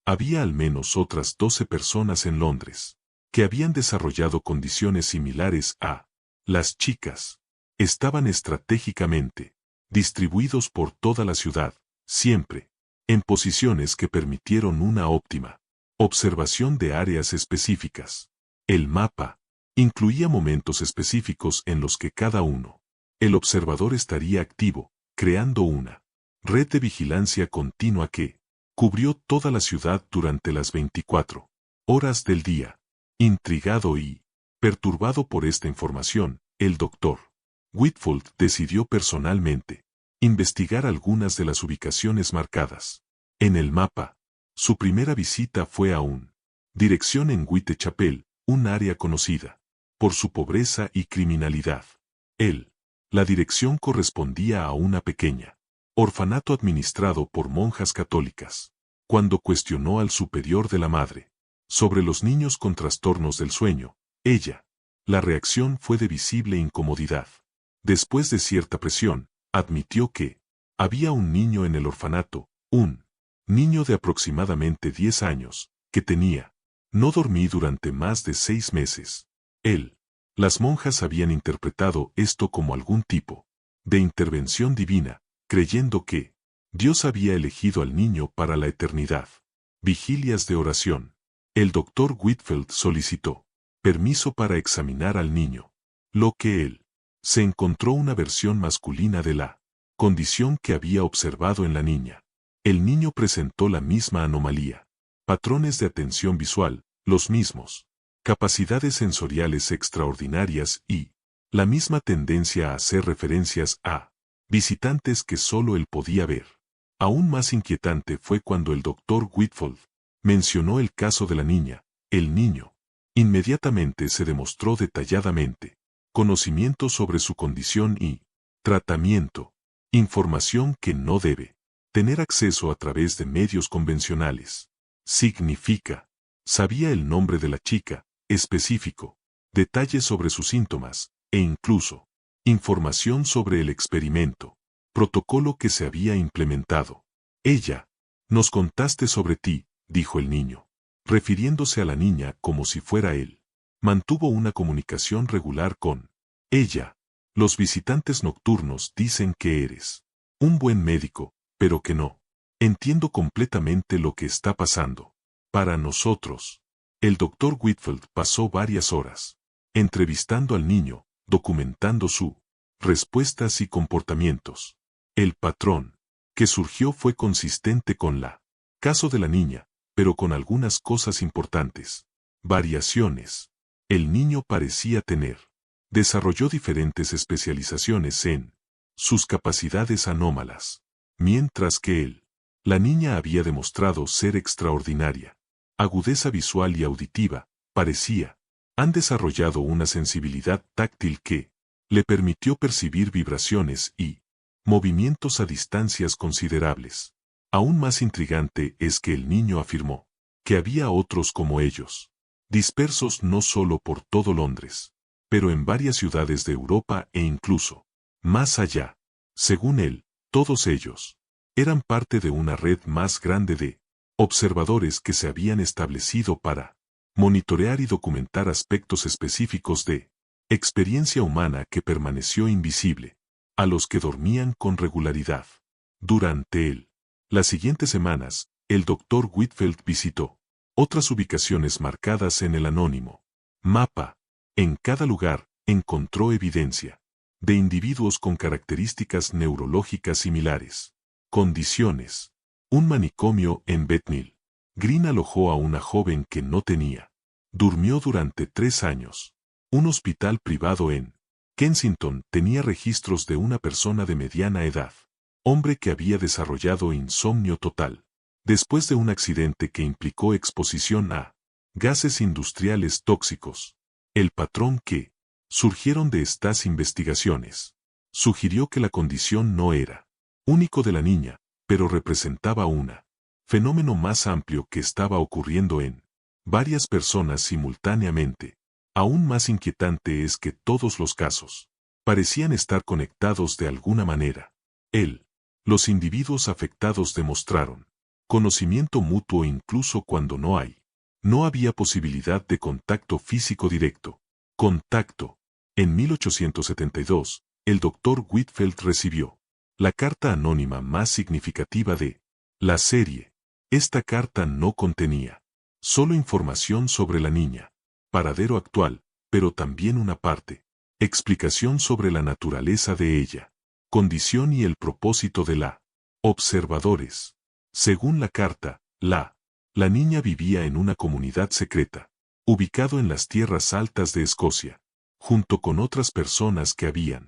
había al menos otras 12 personas en Londres, que habían desarrollado condiciones similares a las chicas. Estaban estratégicamente distribuidos por toda la ciudad, siempre en posiciones que permitieron una óptima observación de áreas específicas. El mapa incluía momentos específicos en los que cada uno, el observador estaría activo, creando una red de vigilancia continua que cubrió toda la ciudad durante las 24 horas del día. Intrigado y perturbado por esta información, el Dr. Whitfield decidió personalmente investigar algunas de las ubicaciones marcadas en el mapa. Su primera visita fue a una dirección en Whitechapel, un área conocida por su pobreza y criminalidad. La dirección correspondía a una pequeña orfanato administrado por monjas católicas. Cuando cuestionó al superior de la madre sobre los niños con trastornos del sueño, la reacción fue de visible incomodidad. Después de cierta presión, admitió que había un niño en el orfanato, un niño de aproximadamente 10 años, que no dormí durante más de 6 meses. Las monjas habían interpretado esto como algún tipo de intervención divina, creyendo que Dios había elegido al niño para la eternidad. Vigilias de oración. El Dr. Whitfield solicitó permiso para examinar al niño, lo que se encontró una versión masculina de la condición que había observado en la niña. El niño presentó la misma anomalía, patrones de atención visual, los mismos, capacidades sensoriales extraordinarias y la misma tendencia a hacer referencias a visitantes que solo él podía ver. Aún más inquietante fue cuando el Dr. Whitfield mencionó el caso de la niña. El niño inmediatamente se demostró detalladamente conocimiento sobre su condición y tratamiento, información que no debe tener acceso a través de medios convencionales. Significa, sabía el nombre de la chica, específico, detalles sobre sus síntomas, e incluso información sobre el experimento, protocolo que se había implementado. Ella Nos contaste sobre ti, dijo el niño, refiriéndose a la niña como si fuera él. Mantuvo una comunicación regular con ella. Los visitantes nocturnos dicen que eres un buen médico, pero que no. Entiendo completamente lo que está pasando. Para nosotros. El doctor Whitfield pasó varias horas entrevistando al niño, documentando sus respuestas y comportamientos. El patrón que surgió fue consistente con la caso de la niña, pero con algunas cosas importantes. Variaciones. El niño parecía tener. Desarrolló diferentes especializaciones en sus capacidades anómalas, mientras que la niña había demostrado ser extraordinaria. Agudeza visual y auditiva, parecía. Han desarrollado una sensibilidad táctil que le permitió percibir vibraciones y movimientos a distancias considerables. Aún más intrigante es que el niño afirmó que había otros como ellos, dispersos no solo por todo Londres, pero en varias ciudades de Europa e incluso más allá. Según él, todos ellos eran parte de una red más grande de observadores que se habían establecido para monitorear y documentar aspectos específicos de experiencia humana que permaneció invisible a los que dormían con regularidad. Durante las siguientes semanas, el Dr. Whitfield visitó otras ubicaciones marcadas en el anónimo mapa. En cada lugar, encontró evidencia de individuos con características neurológicas similares. Condiciones. Un manicomio en Bethnal Green alojó a una joven que no tenía. Durmió durante 3 años. Un hospital privado en Kensington tenía registros de una persona de mediana edad, hombre que había desarrollado insomnio total, después de un accidente que implicó exposición a gases industriales tóxicos. El patrón que surgieron de estas investigaciones sugirió que la condición no era único de la niña, pero representaba un fenómeno más amplio que estaba ocurriendo en varias personas simultáneamente. Aún más inquietante es que todos los casos parecían estar conectados de alguna manera. Los individuos afectados demostraron conocimiento mutuo incluso cuando no había posibilidad de contacto físico directo. Contacto. En 1872, el Dr. Whitfield recibió la carta anónima más significativa de la serie. Esta carta no contenía solo información sobre la niña, paradero actual, pero también una explicación sobre la naturaleza de ella, condición y el propósito de la observadores. Según la carta, la niña vivía en una comunidad secreta, ubicado en las tierras altas de Escocia, junto con otras personas que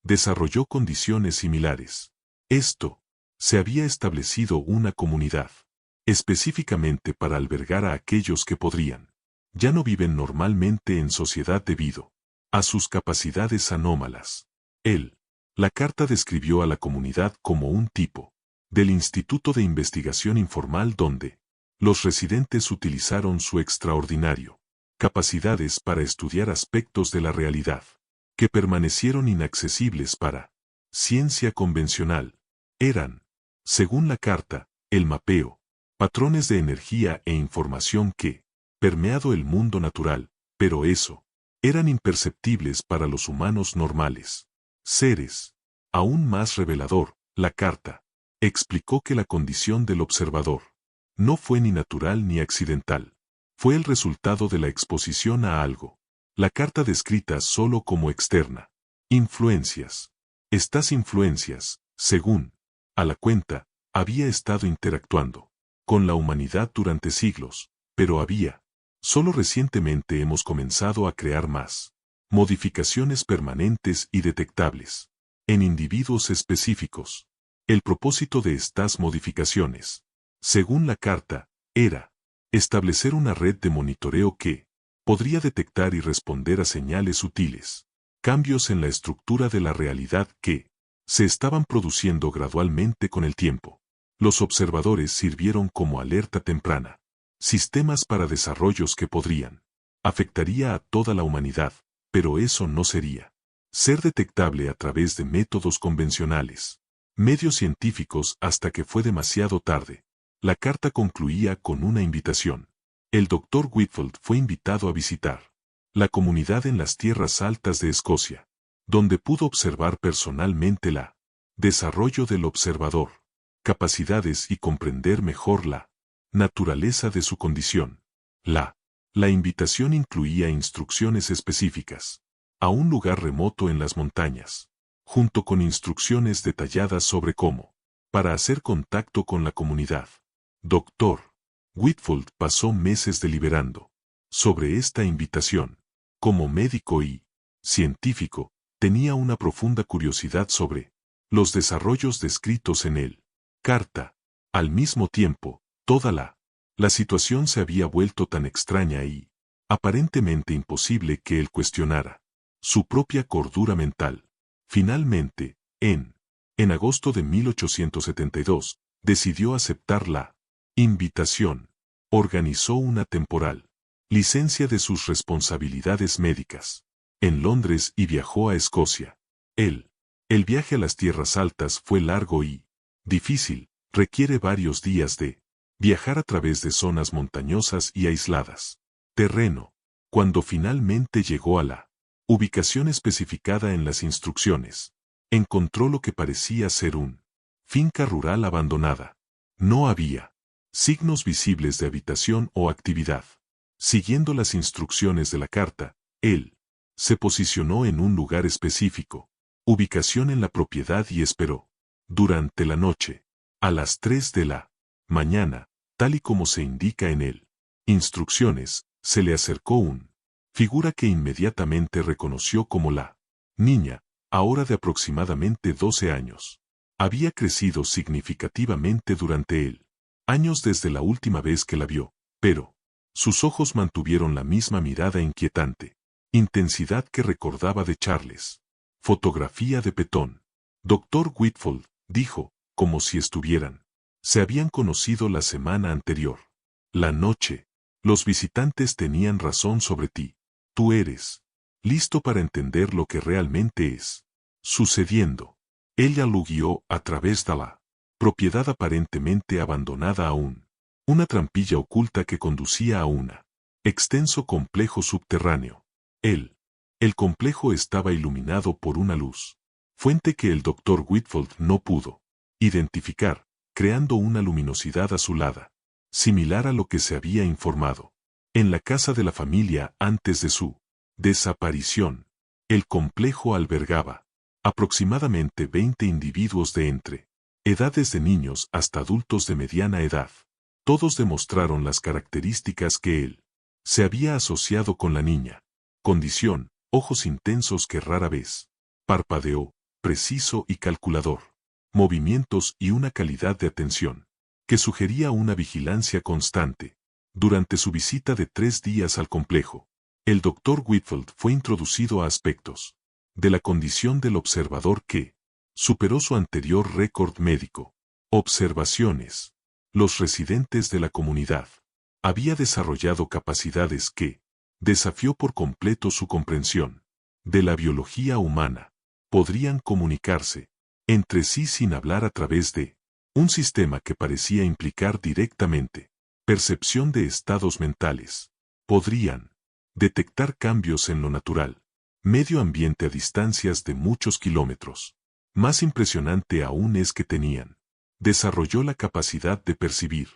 desarrolló condiciones similares. Se había establecido una comunidad, específicamente para albergar a aquellos que ya no viven normalmente en sociedad debido a sus capacidades anómalas. La carta describió a la comunidad como un tipo del Instituto de Investigación Informal donde los residentes utilizaron su extraordinario capacidades para estudiar aspectos de la realidad que permanecieron inaccesibles para ciencia convencional. Eran, según la carta, el mapeo, patrones de energía e información que permeado el mundo natural, pero eran imperceptibles para los humanos normales. Seres. Aún más revelador, la carta explicó que la condición del observador no fue ni natural ni accidental. Fue el resultado de la exposición a algo. La carta descrita solo como externa. Influencias. Estas influencias, según a la cuenta, había estado interactuando con la humanidad durante siglos, pero solo recientemente hemos comenzado a crear más modificaciones permanentes y detectables en individuos específicos. El propósito de estas modificaciones, según la carta, era establecer una red de monitoreo que podría detectar y responder a señales sutiles, cambios en la estructura de la realidad que se estaban produciendo gradualmente con el tiempo. Los observadores sirvieron como alerta temprana, sistemas para desarrollos que afectaría a toda la humanidad, pero eso no sería ser detectable a través de métodos convencionales, medios científicos hasta que fue demasiado tarde. La carta concluía con una invitación. El Dr. Whitfield fue invitado a visitar la comunidad en las tierras altas de Escocia, donde pudo observar personalmente la desarrollo del observador, capacidades y comprender mejor la naturaleza de su condición. La invitación incluía instrucciones específicas a un lugar remoto en las montañas, junto con instrucciones detalladas sobre cómo, para hacer contacto con la comunidad. Dr. Whitfield pasó meses deliberando sobre esta invitación. Como médico y científico, tenía una profunda curiosidad sobre los desarrollos descritos en él. Carta. Al mismo tiempo, toda la situación se había vuelto tan extraña y aparentemente imposible que él cuestionara su propia cordura mental. Finalmente, en agosto de 1872, decidió aceptar la invitación. Organizó una temporal licencia de sus responsabilidades médicas en Londres y viajó a Escocia. El viaje a las tierras altas fue largo y difícil, requiere varios días de viajar a través de zonas montañosas y aisladas. Terreno. Cuando finalmente llegó a la ubicación especificada en las instrucciones, encontró lo que parecía ser una finca rural abandonada. No había signos visibles de habitación o actividad. Siguiendo las instrucciones de la carta, él se posicionó en un lugar específico, ubicación en la propiedad y esperó. Durante la noche, a las 3 de la mañana, tal y como se indica en él, instrucciones, se le acercó una figura que inmediatamente reconoció como la niña, ahora de aproximadamente 12 años. Había crecido significativamente durante él años desde la última vez que la vio, pero sus ojos mantuvieron la misma mirada inquietante, intensidad que recordaba de Charles. Fotografía de Petón. Dr. Whitfield, dijo, como si se habían conocido la semana anterior. La noche. Los visitantes tenían razón sobre ti. Tú eres listo para entender lo que realmente es sucediendo. Ella lo guió a través de la propiedad aparentemente abandonada aún. Una trampilla oculta que conducía a un extenso complejo subterráneo. El complejo estaba iluminado por una luz, fuente que el Dr. Whitfield no pudo identificar, creando una luminosidad azulada, similar a lo que se había informado en la casa de la familia antes de su desaparición. El complejo albergaba aproximadamente 20 individuos de entre edades de niños hasta adultos de mediana edad. Todos demostraron las características que él se había asociado con la niña. Condición, ojos intensos que rara vez parpadeó, preciso y calculador. Movimientos y una calidad de atención que sugería una vigilancia constante. Durante su visita de 3 días al complejo, el Dr. Whitfield fue introducido a aspectos de la condición del observador que superó su anterior récord médico. Observaciones. Los residentes de la comunidad había desarrollado capacidades que desafió por completo su comprensión de la biología humana. Podrían comunicarse entre sí sin hablar a través de un sistema que parecía implicar directamente percepción de estados mentales. Podrían detectar cambios en lo natural, medio ambiente a distancias de muchos kilómetros. Más impresionante aún es que desarrolló la capacidad de percibir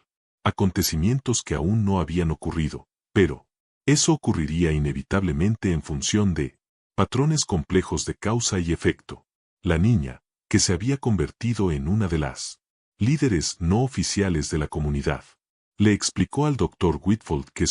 acontecimientos que aún no habían ocurrido, pero eso ocurriría inevitablemente en función de patrones complejos de causa y efecto. La niña, que se había convertido en una de las líderes no oficiales de la comunidad, le explicó al Dr. Whitfield que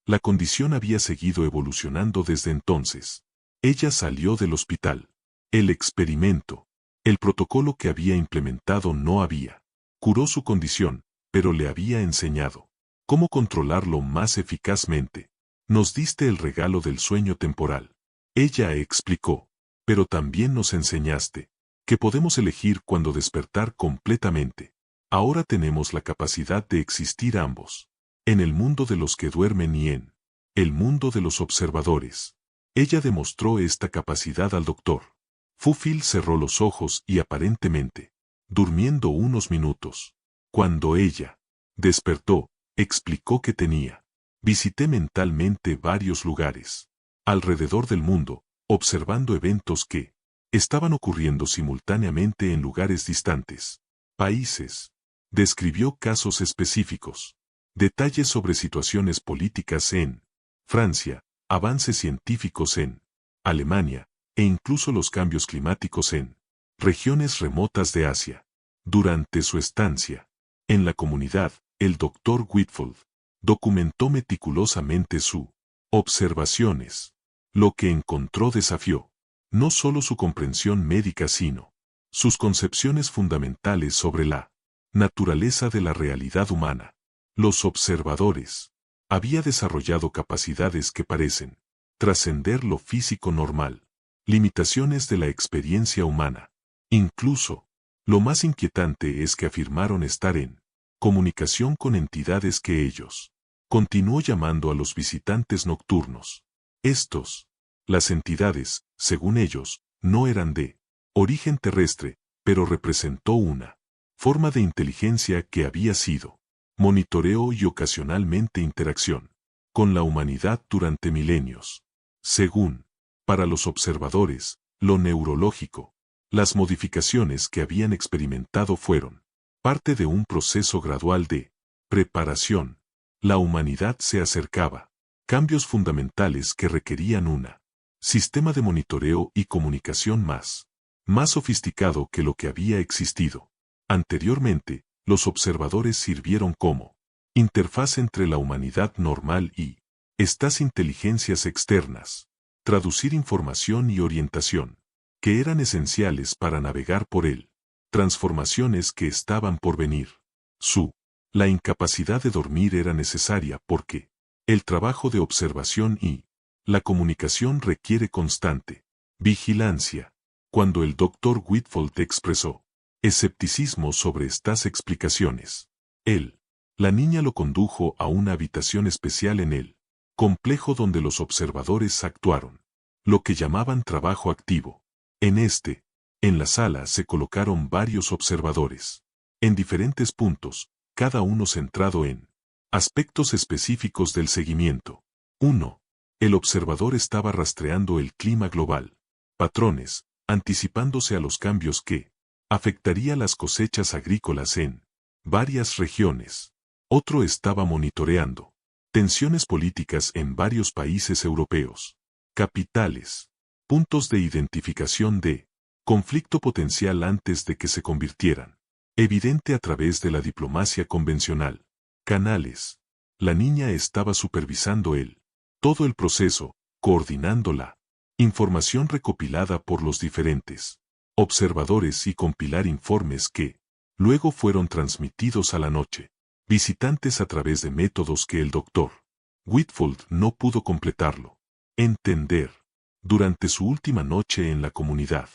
la condición había seguido evolucionando desde entonces. Ella salió del hospital. El experimento, el protocolo que había implementado no había curó su condición, pero le había enseñado cómo controlarlo más eficazmente. Nos diste el regalo del sueño temporal. Ella explicó, pero también nos enseñaste que podemos elegir cuándo despertar completamente. Ahora tenemos la capacidad de existir ambos, en el mundo de los que duermen y en el mundo de los observadores. Ella demostró esta capacidad al doctor. Whitfield cerró los ojos y aparentemente, durmiendo unos minutos. Cuando ella Despertó, explicó que tenía. Visité mentalmente varios lugares alrededor del mundo, observando eventos que estaban ocurriendo simultáneamente en lugares distantes. Países. Describió casos específicos. Detalles sobre situaciones políticas en Francia, avances científicos en Alemania, e incluso los cambios climáticos en regiones remotas de Asia. Durante su estancia en la comunidad, el Dr. Whitfield documentó meticulosamente sus observaciones. Lo que encontró desafió no solo su comprensión médica sino sus concepciones fundamentales sobre la naturaleza de la realidad humana. Los observadores había desarrollado capacidades que parecen trascender lo físico normal, limitaciones de la experiencia humana. Incluso, lo más inquietante es que afirmaron estar en comunicación con entidades que ellos continuó llamando a los visitantes nocturnos. Las entidades, según ellos, no eran de origen terrestre, pero representó una forma de inteligencia que había sido monitoreo y ocasionalmente interacción con la humanidad durante milenios. Según, para los observadores, lo neurológico, las modificaciones que habían experimentado fueron parte de un proceso gradual de preparación. La humanidad se acercaba. Cambios fundamentales que requerían un sistema de monitoreo y comunicación más sofisticado que lo que había existido. Anteriormente, los observadores sirvieron como interfaz entre la humanidad normal y estas inteligencias externas, traducir información y orientación, que eran esenciales para navegar por él, transformaciones que estaban por venir. La incapacidad de dormir era necesaria porque el trabajo de observación y la comunicación requiere constante vigilancia. Cuando el Dr. Whitfield expresó escepticismo sobre estas explicaciones, la niña lo condujo a una habitación especial en el complejo donde los observadores actuaron, lo que llamaban trabajo activo. En la sala se colocaron varios observadores, en diferentes puntos, cada uno centrado en aspectos específicos del seguimiento. 1. El observador estaba rastreando el clima global, patrones, anticipándose a los cambios que afectaría las cosechas agrícolas en varias regiones. Otro estaba monitoreando tensiones políticas en varios países europeos, capitales, puntos de identificación de conflicto potencial antes de que se convirtieran evidente a través de la diplomacia convencional. Canales. La niña estaba supervisando todo el proceso, coordinando la información recopilada por los diferentes observadores y compilar informes que luego fueron transmitidos a la noche. Visitantes a través de métodos que el Dr. Whitfield no pudo completarlo. Entender. Durante su última noche en la comunidad,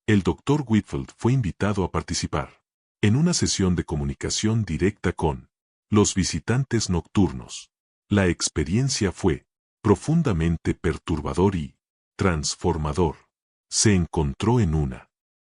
el Dr. Whitfield fue invitado a participar en una sesión de comunicación directa con los visitantes nocturnos. La experiencia fue profundamente perturbador y transformador. Se encontró en un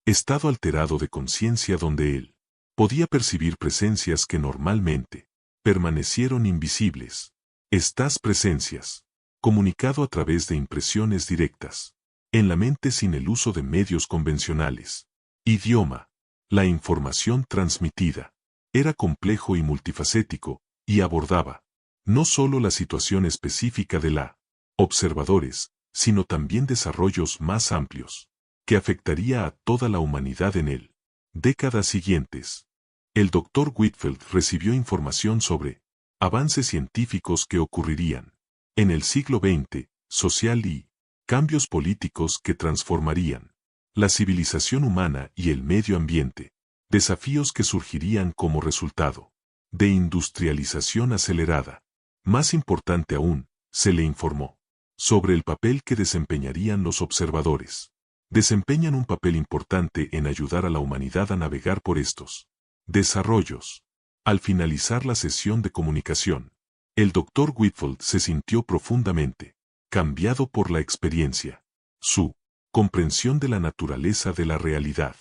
estado alterado de conciencia donde él podía percibir presencias que normalmente permanecieron invisibles. Estas presencias, comunicado a través de impresiones directas, en la mente sin el uso de medios convencionales. Idioma. La información transmitida era complejo y multifacético, y abordaba no solo la situación específica de la observadores, sino también desarrollos más amplios, que afectaría a toda la humanidad en décadas siguientes. El Dr. Whitfield recibió información sobre avances científicos que ocurrirían en el siglo XX, social y cambios políticos que transformarían la civilización humana y el medio ambiente, desafíos que surgirían como resultado de industrialización acelerada. Más importante aún, se le informó sobre el papel que desempeñarían los observadores. Desempeñan un papel importante en ayudar a la humanidad a navegar por estos desarrollos. Al finalizar la sesión de comunicación, el Dr. Whitfield se sintió profundamente cambiado por la experiencia. Su comprensión de la naturaleza de la realidad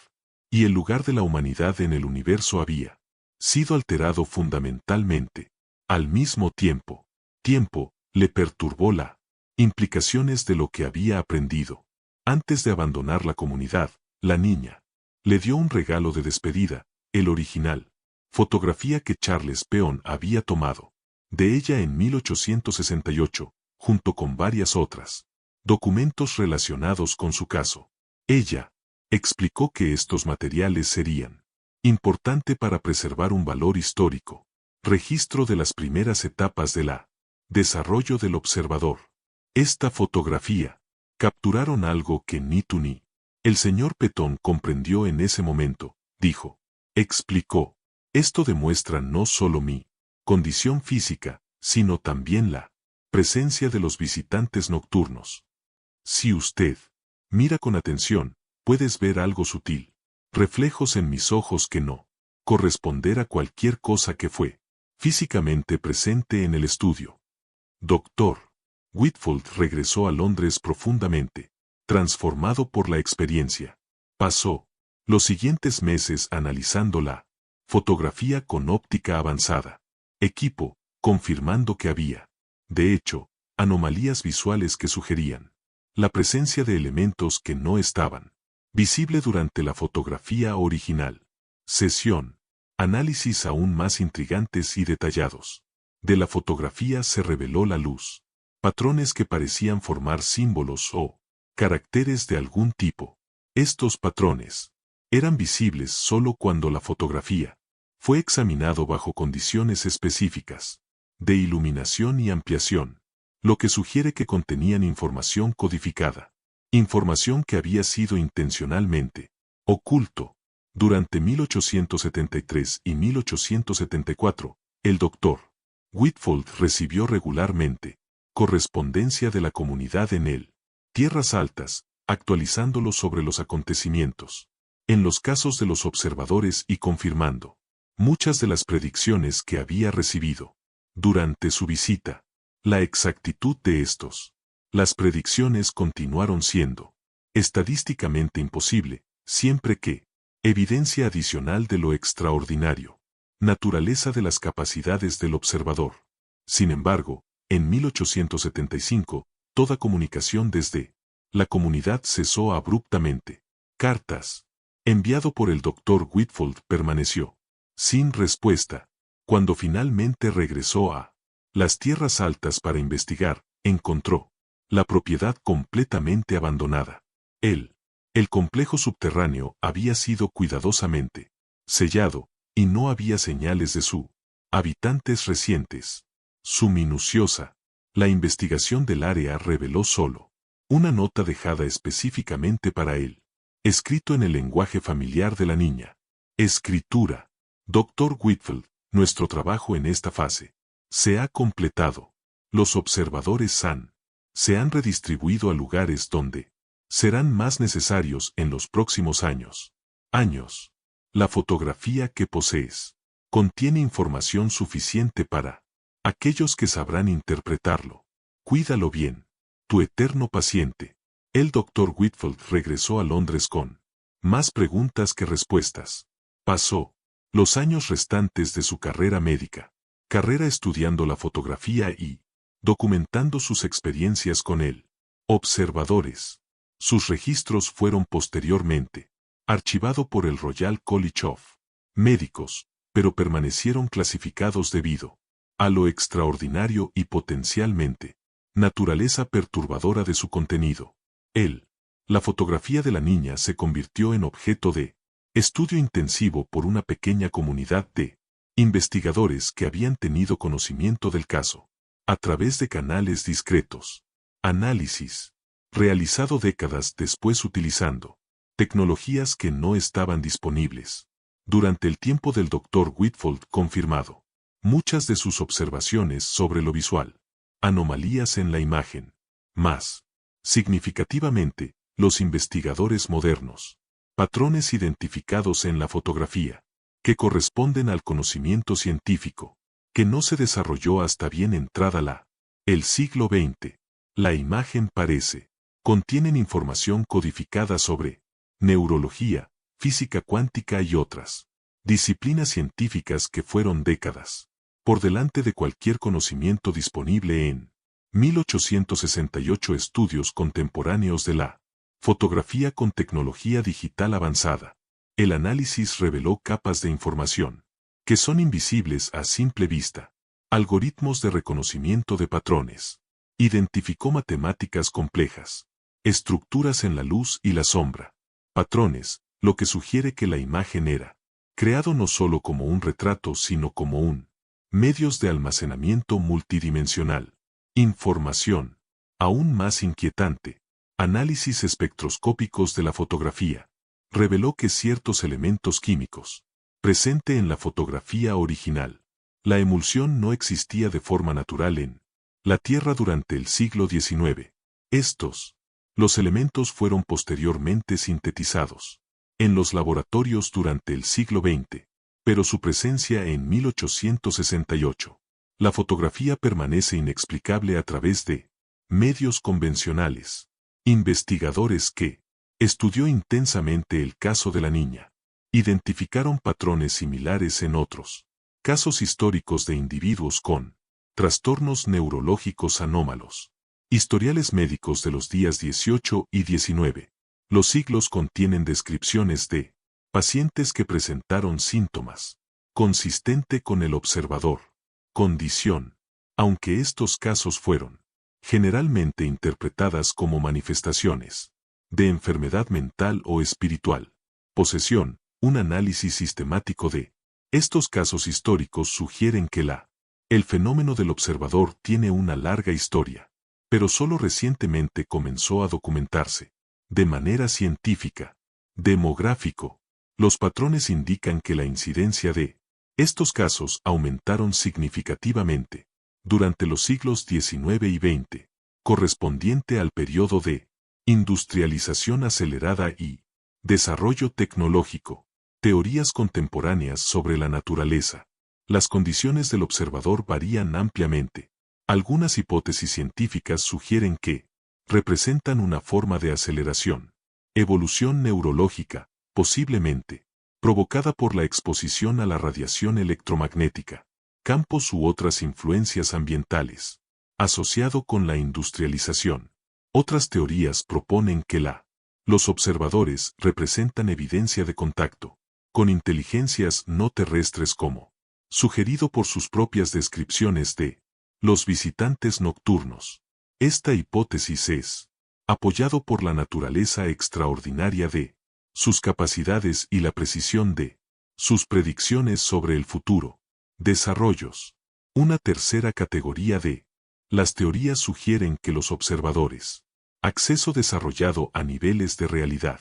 y el lugar de la humanidad en el universo había sido alterado fundamentalmente. Al mismo tiempo, le perturbó la implicaciones de lo que había aprendido. Antes de abandonar la comunidad, la niña le dio un regalo de despedida, el original, fotografía que Charles Peon había tomado de ella en 1868, junto con varias otras documentos relacionados con su caso. Ella explicó que estos materiales serían importante para preservar un valor histórico, registro de las primeras etapas de la desarrollo del observador. Esta fotografía capturaron algo que ni tú ni el señor Petón comprendió en ese momento, dijo. Explicó. Esto demuestra no solo mi condición física, sino también la presencia de los visitantes nocturnos. Si usted mira con atención, puedes ver algo sutil, reflejos en mis ojos que no corresponder a cualquier cosa que fue físicamente presente en el estudio. Doctor Whitfield regresó a Londres profundamente transformado por la experiencia. Pasó los siguientes meses analizando la fotografía con óptica avanzada, equipo, confirmando que había, de hecho, anomalías visuales que sugerían la presencia de elementos que no estaban visible durante la fotografía original. Sesión. Análisis aún más intrigantes y detallados. De la fotografía se reveló la luz. Patrones que parecían formar símbolos o caracteres de algún tipo. Estos patrones eran visibles solo cuando la fotografía fue examinado bajo condiciones específicas de iluminación y ampliación, lo que sugiere que contenían información codificada. Información que había sido intencionalmente oculto. Durante 1873 y 1874, el Dr. Whitfield recibió regularmente correspondencia de la comunidad en él, Tierras Altas, actualizándolo sobre los acontecimientos en los casos de los observadores y confirmando muchas de las predicciones que había recibido durante su visita. La exactitud de estos. Las predicciones continuaron siendo estadísticamente imposible, siempre que evidencia adicional de lo extraordinario, naturaleza de las capacidades del observador. Sin embargo, en 1875, toda comunicación desde la comunidad cesó abruptamente. Cartas, enviado por el Dr. Whitfield, permaneció sin respuesta. Cuando finalmente regresó a las Tierras Altas para investigar, encontró la propiedad completamente abandonada. El complejo subterráneo había sido cuidadosamente sellado, y no había señales de sus habitantes recientes. Su minuciosa, la investigación del área reveló solo una nota dejada específicamente para él, escrito en el lenguaje familiar de la niña. Escritura. Dr. Whitfield, nuestro trabajo en esta fase se ha completado. Los observadores se han redistribuido a lugares donde serán más necesarios en los próximos años. La fotografía que posees contiene información suficiente para aquellos que sabrán interpretarlo. Cuídalo bien. Tu eterno paciente. El Dr. Whitfield regresó a Londres con más preguntas que respuestas. Pasó los años restantes de su carrera médica, estudiando la fotografía y documentando sus experiencias con él. Observadores. Sus registros fueron posteriormente archivado por el Royal College of Médicos, pero permanecieron clasificados debido a lo extraordinario y potencialmente naturaleza perturbadora de su contenido. La fotografía de la niña se convirtió en objeto de estudio intensivo por una pequeña comunidad de investigadores que habían tenido conocimiento del caso a través de canales discretos. Análisis realizado décadas después utilizando tecnologías que no estaban disponibles. Durante el tiempo del Dr. Whitfield confirmado muchas de sus observaciones sobre lo visual, anomalías en la imagen. Más significativamente, los investigadores modernos, patrones identificados en la fotografía, que corresponden al conocimiento científico, que no se desarrolló hasta bien entrada el siglo XX. La imagen contienen información codificada sobre neurología, física cuántica y otras disciplinas científicas que fueron décadas por delante de cualquier conocimiento disponible en 1868 estudios contemporáneos de la fotografía con tecnología digital avanzada. El análisis reveló capas de información que son invisibles a simple vista, algoritmos de reconocimiento de patrones, identificó matemáticas complejas, estructuras en la luz y la sombra, patrones, lo que sugiere que la imagen era creado no solo como un retrato sino como un medios de almacenamiento multidimensional. Información, aún más inquietante, análisis espectroscópicos de la fotografía, reveló que ciertos elementos químicos, presente en la fotografía original, la emulsión no existía de forma natural en la Tierra durante el siglo XIX. Los elementos fueron posteriormente sintetizados en los laboratorios durante el siglo XX, pero su presencia en 1868. La fotografía permanece inexplicable a través de medios convencionales. Investigadores que estudió intensamente el caso de la niña, identificaron patrones similares en otros casos históricos de individuos con trastornos neurológicos anómalos. Historiales médicos de los días 18 y 19. Los siglos contienen descripciones de pacientes que presentaron síntomas consistente con el observador. Condición, aunque estos casos fueron generalmente interpretadas como manifestaciones de enfermedad mental o espiritual. Posesión, un análisis sistemático de estos casos históricos sugieren que el fenómeno del observador tiene una larga historia, pero solo recientemente comenzó a documentarse de manera científica. Demográfico, los patrones indican que la incidencia de estos casos aumentaron significativamente durante los siglos XIX y XX, correspondiente al periodo de industrialización acelerada y desarrollo tecnológico. Teorías contemporáneas sobre la naturaleza. Las condiciones del observador varían ampliamente. Algunas hipótesis científicas sugieren que representan una forma de aceleración, evolución neurológica, posiblemente provocada por la exposición a la radiación electromagnética, campos u otras influencias ambientales, asociado con la industrialización. Otras teorías proponen que los observadores representan evidencia de contacto con inteligencias no terrestres como sugerido por sus propias descripciones de los visitantes nocturnos. Esta hipótesis es apoyado por la naturaleza extraordinaria de sus capacidades y la precisión de sus predicciones sobre el futuro. Desarrollos. Una tercera categoría de las teorías sugieren que los observadores, acceso desarrollado a niveles de realidad,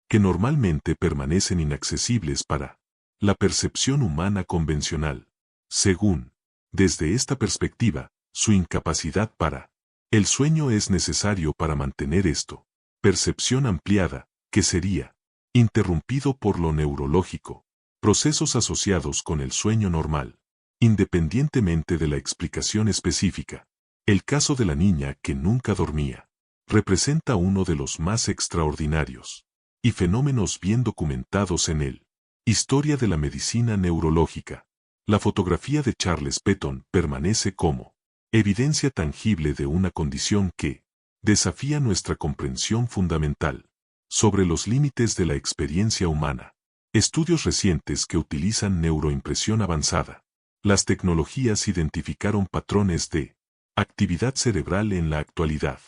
que normalmente permanecen inaccesibles para la percepción humana convencional. Según, desde esta perspectiva, su incapacidad para el sueño es necesario para mantener esto, percepción ampliada, que sería interrumpido por lo neurológico, procesos asociados con el sueño normal, independientemente de la explicación específica. El caso de la niña que nunca dormía representa uno de los más extraordinarios y fenómenos bien documentados en el Historia de la Medicina Neurológica. La fotografía de Charles Petton permanece como evidencia tangible de una condición que desafía nuestra comprensión fundamental sobre los límites de la experiencia humana. Estudios recientes que utilizan neuroimpresión avanzada. Las tecnologías identificaron patrones de actividad cerebral en la actualidad.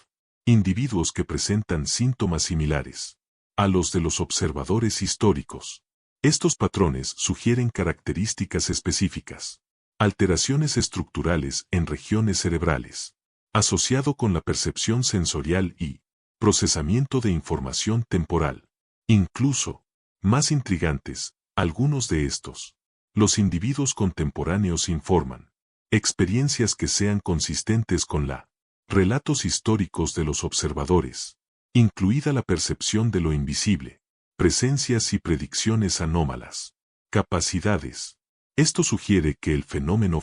Individuos que presentan síntomas similares a los de los observadores históricos. Estos patrones sugieren características específicas, alteraciones estructurales en regiones cerebrales, asociado con la percepción sensorial y procesamiento de información temporal. Incluso, más intrigantes, algunos de estos, los individuos contemporáneos informan experiencias que sean consistentes con relatos históricos de los observadores, incluida la percepción de lo invisible, presencias y predicciones anómalas. Capacidades. Esto sugiere que el fenómeno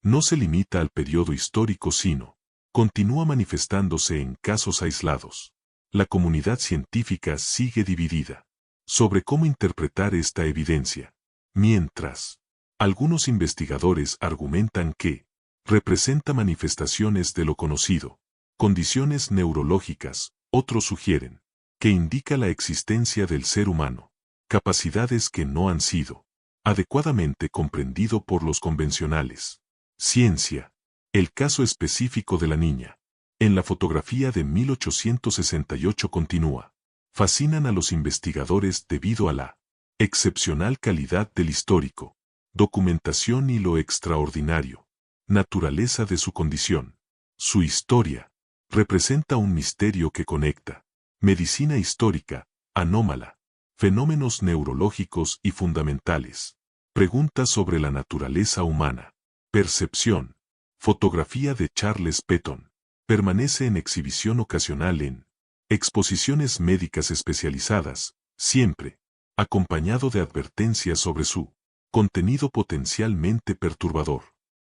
no se limita al periodo histórico sino continúa manifestándose en casos aislados. La comunidad científica sigue dividida sobre cómo interpretar esta evidencia. Mientras, algunos investigadores argumentan que representa manifestaciones de lo conocido, condiciones neurológicas, otros sugieren que indica la existencia del ser humano, capacidades que no han sido adecuadamente comprendido por los convencionales. Ciencia. El caso específico de la niña. En la fotografía de 1868 continúa. Fascinan a los investigadores debido a la excepcional calidad del histórico, documentación y lo extraordinario, naturaleza de su condición. Su historia representa un misterio que conecta medicina histórica, anómala, fenómenos neurológicos y fundamentales, preguntas sobre la naturaleza humana, percepción. Fotografía de Charles Petton. Permanece en exhibición ocasional en exposiciones médicas especializadas, siempre acompañado de advertencias sobre su contenido potencialmente perturbador.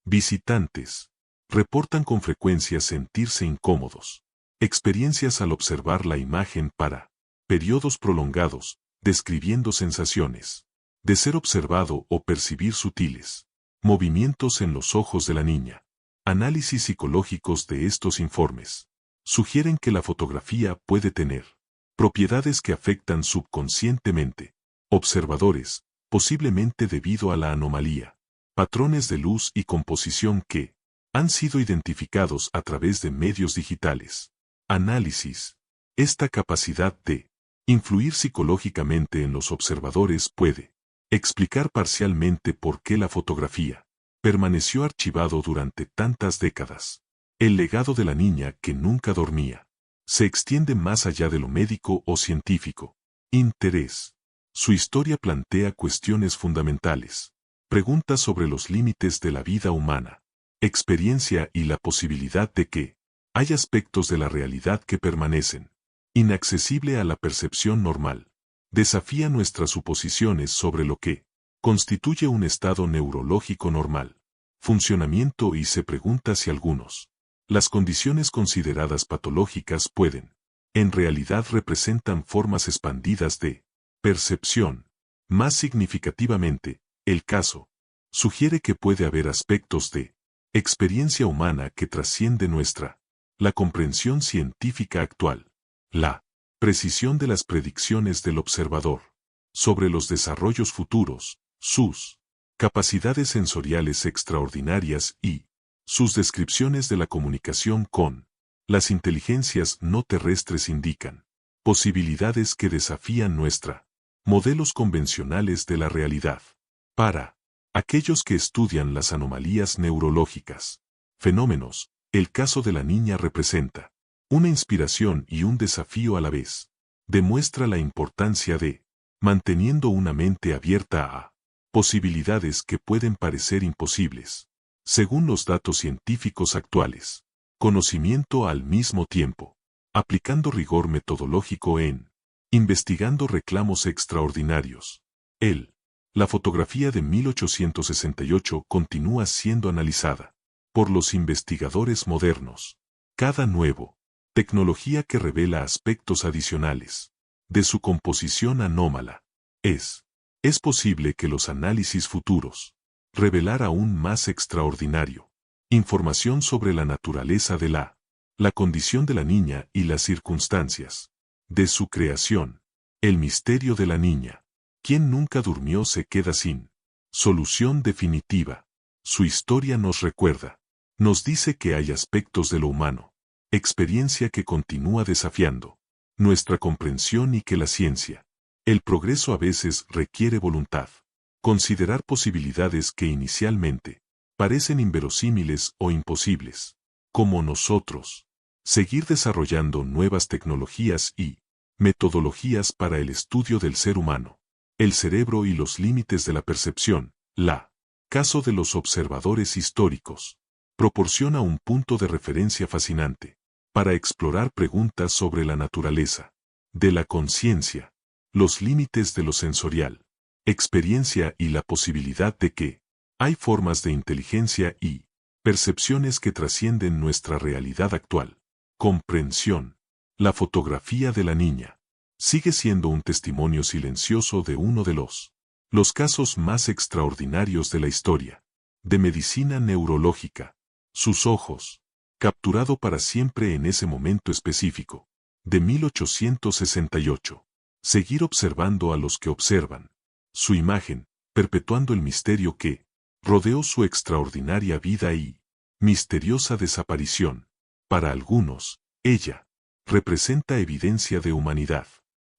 Visitantes reportan con frecuencia sentirse incómodos, experiencias al observar la imagen para periodos prolongados, describiendo sensaciones de ser observado o percibir sutiles movimientos en los ojos de la niña. Análisis psicológicos de estos informes sugieren que la fotografía puede tener propiedades que afectan subconscientemente observadores, posiblemente debido a la anomalía, patrones de luz y composición que han sido identificados a través de medios digitales. Análisis. Esta capacidad de influir psicológicamente en los observadores puede explicar parcialmente por qué la fotografía permaneció archivado durante tantas décadas. El legado de la niña que nunca dormía se extiende más allá de lo médico o científico. Interés. Su historia plantea cuestiones fundamentales, preguntas sobre los límites de la vida humana, experiencia y la posibilidad de que hay aspectos de la realidad que permanecen inaccesible a la percepción normal. Desafía nuestras suposiciones sobre lo que constituye un estado neurológico normal, funcionamiento y se pregunta si algunos las condiciones consideradas patológicas pueden, en realidad representan formas expandidas de percepción. Más significativamente, el caso sugiere que puede haber aspectos de experiencia humana que trasciende la comprensión científica actual. La precisión de las predicciones del observador sobre los desarrollos futuros, sus capacidades sensoriales extraordinarias y sus descripciones de la comunicación con las inteligencias no terrestres indican posibilidades que desafían modelos convencionales de la realidad. Para aquellos que estudian las anomalías neurológicas, fenómenos, el caso de la niña representa una inspiración y un desafío a la vez. Demuestra la importancia de manteniendo una mente abierta a posibilidades que pueden parecer imposibles. Según los datos científicos actuales, conocimiento al mismo tiempo, aplicando rigor metodológico en investigando reclamos extraordinarios. La fotografía de 1868 continúa siendo analizada por los investigadores modernos. Cada nuevo tecnología que revela aspectos adicionales de su composición anómala. Es posible que los análisis futuros revelar aún más extraordinario información sobre la naturaleza de la condición de la niña y las circunstancias de su creación. El misterio de la niña. Quien nunca durmió se queda sin solución definitiva. Su historia nos recuerda, nos dice que hay aspectos de lo humano, experiencia que continúa desafiando nuestra comprensión y que la ciencia, el progreso a veces requiere voluntad. Considerar posibilidades que inicialmente parecen inverosímiles o imposibles, como nosotros. Seguir desarrollando nuevas tecnologías y metodologías para el estudio del ser humano, el cerebro y los límites de la percepción. Caso de los observadores históricos proporciona un punto de referencia fascinante para explorar preguntas sobre la naturaleza de la conciencia, los límites de lo sensorial, experiencia y la posibilidad de que hay formas de inteligencia y percepciones que trascienden nuestra realidad actual. Comprensión. La fotografía de la niña sigue siendo un testimonio silencioso de uno de los Los casos más extraordinarios de la historia. De medicina neurológica. Sus ojos. Capturado para siempre en ese momento específico. De 1868. Seguir observando a los que observan. Su imagen, perpetuando el misterio que rodeó su extraordinaria vida y misteriosa desaparición. Para algunos, ella representa evidencia de humanidad.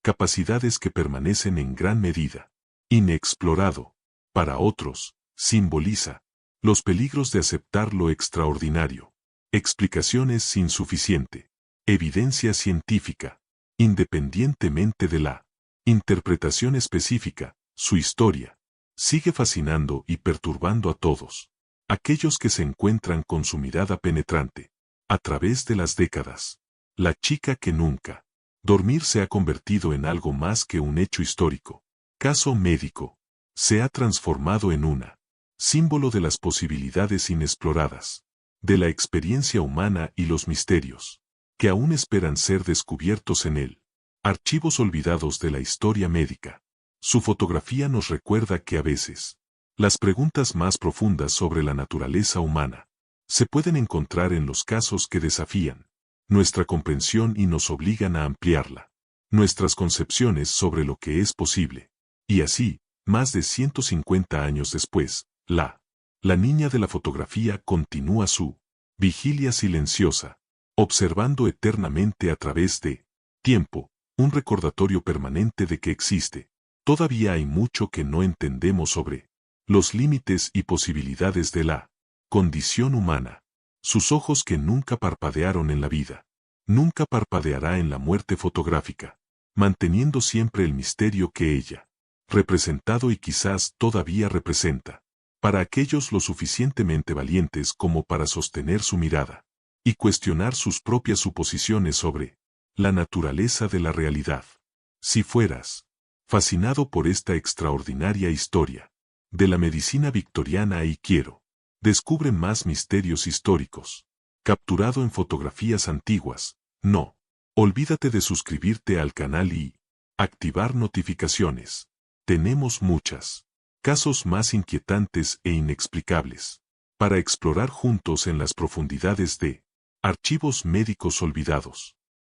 Capacidades que permanecen en gran medida inexplorado. Para otros, simboliza los peligros de aceptar lo extraordinario. Explicaciones insuficiente. Evidencia científica. Independientemente de la interpretación específica, su historia sigue fascinando y perturbando a todos. Aquellos que se encuentran con su mirada penetrante. A través de las décadas. La chica que nunca dormir se ha convertido en algo más que un hecho histórico. Caso médico. Se ha transformado en una símbolo de las posibilidades inexploradas, de la experiencia humana y los misterios que aún esperan ser descubiertos en él. Archivos olvidados de la historia médica. Su fotografía nos recuerda que a veces las preguntas más profundas sobre la naturaleza humana se pueden encontrar en los casos que desafían nuestra comprensión y nos obligan a ampliarla. Nuestras concepciones sobre lo que es posible. Y así, más de 150 años después, la niña de la fotografía continúa su vigilia silenciosa, observando eternamente a través de tiempo, un recordatorio permanente de que existe. Todavía hay mucho que no entendemos sobre los límites y posibilidades de la condición humana. Sus ojos que nunca parpadearon en la vida, nunca parpadeará en la muerte fotográfica, manteniendo siempre el misterio que ella representado y quizás todavía representa, para aquellos lo suficientemente valientes como para sostener su mirada y cuestionar sus propias suposiciones sobre la naturaleza de la realidad. Si fueras fascinado por esta extraordinaria historia de la medicina victoriana y descubre más misterios históricos, capturado en fotografías antiguas, no olvídate de suscribirte al canal y activar notificaciones. Tenemos muchos casos más inquietantes e inexplicables para explorar juntos en las profundidades de archivos médicos olvidados.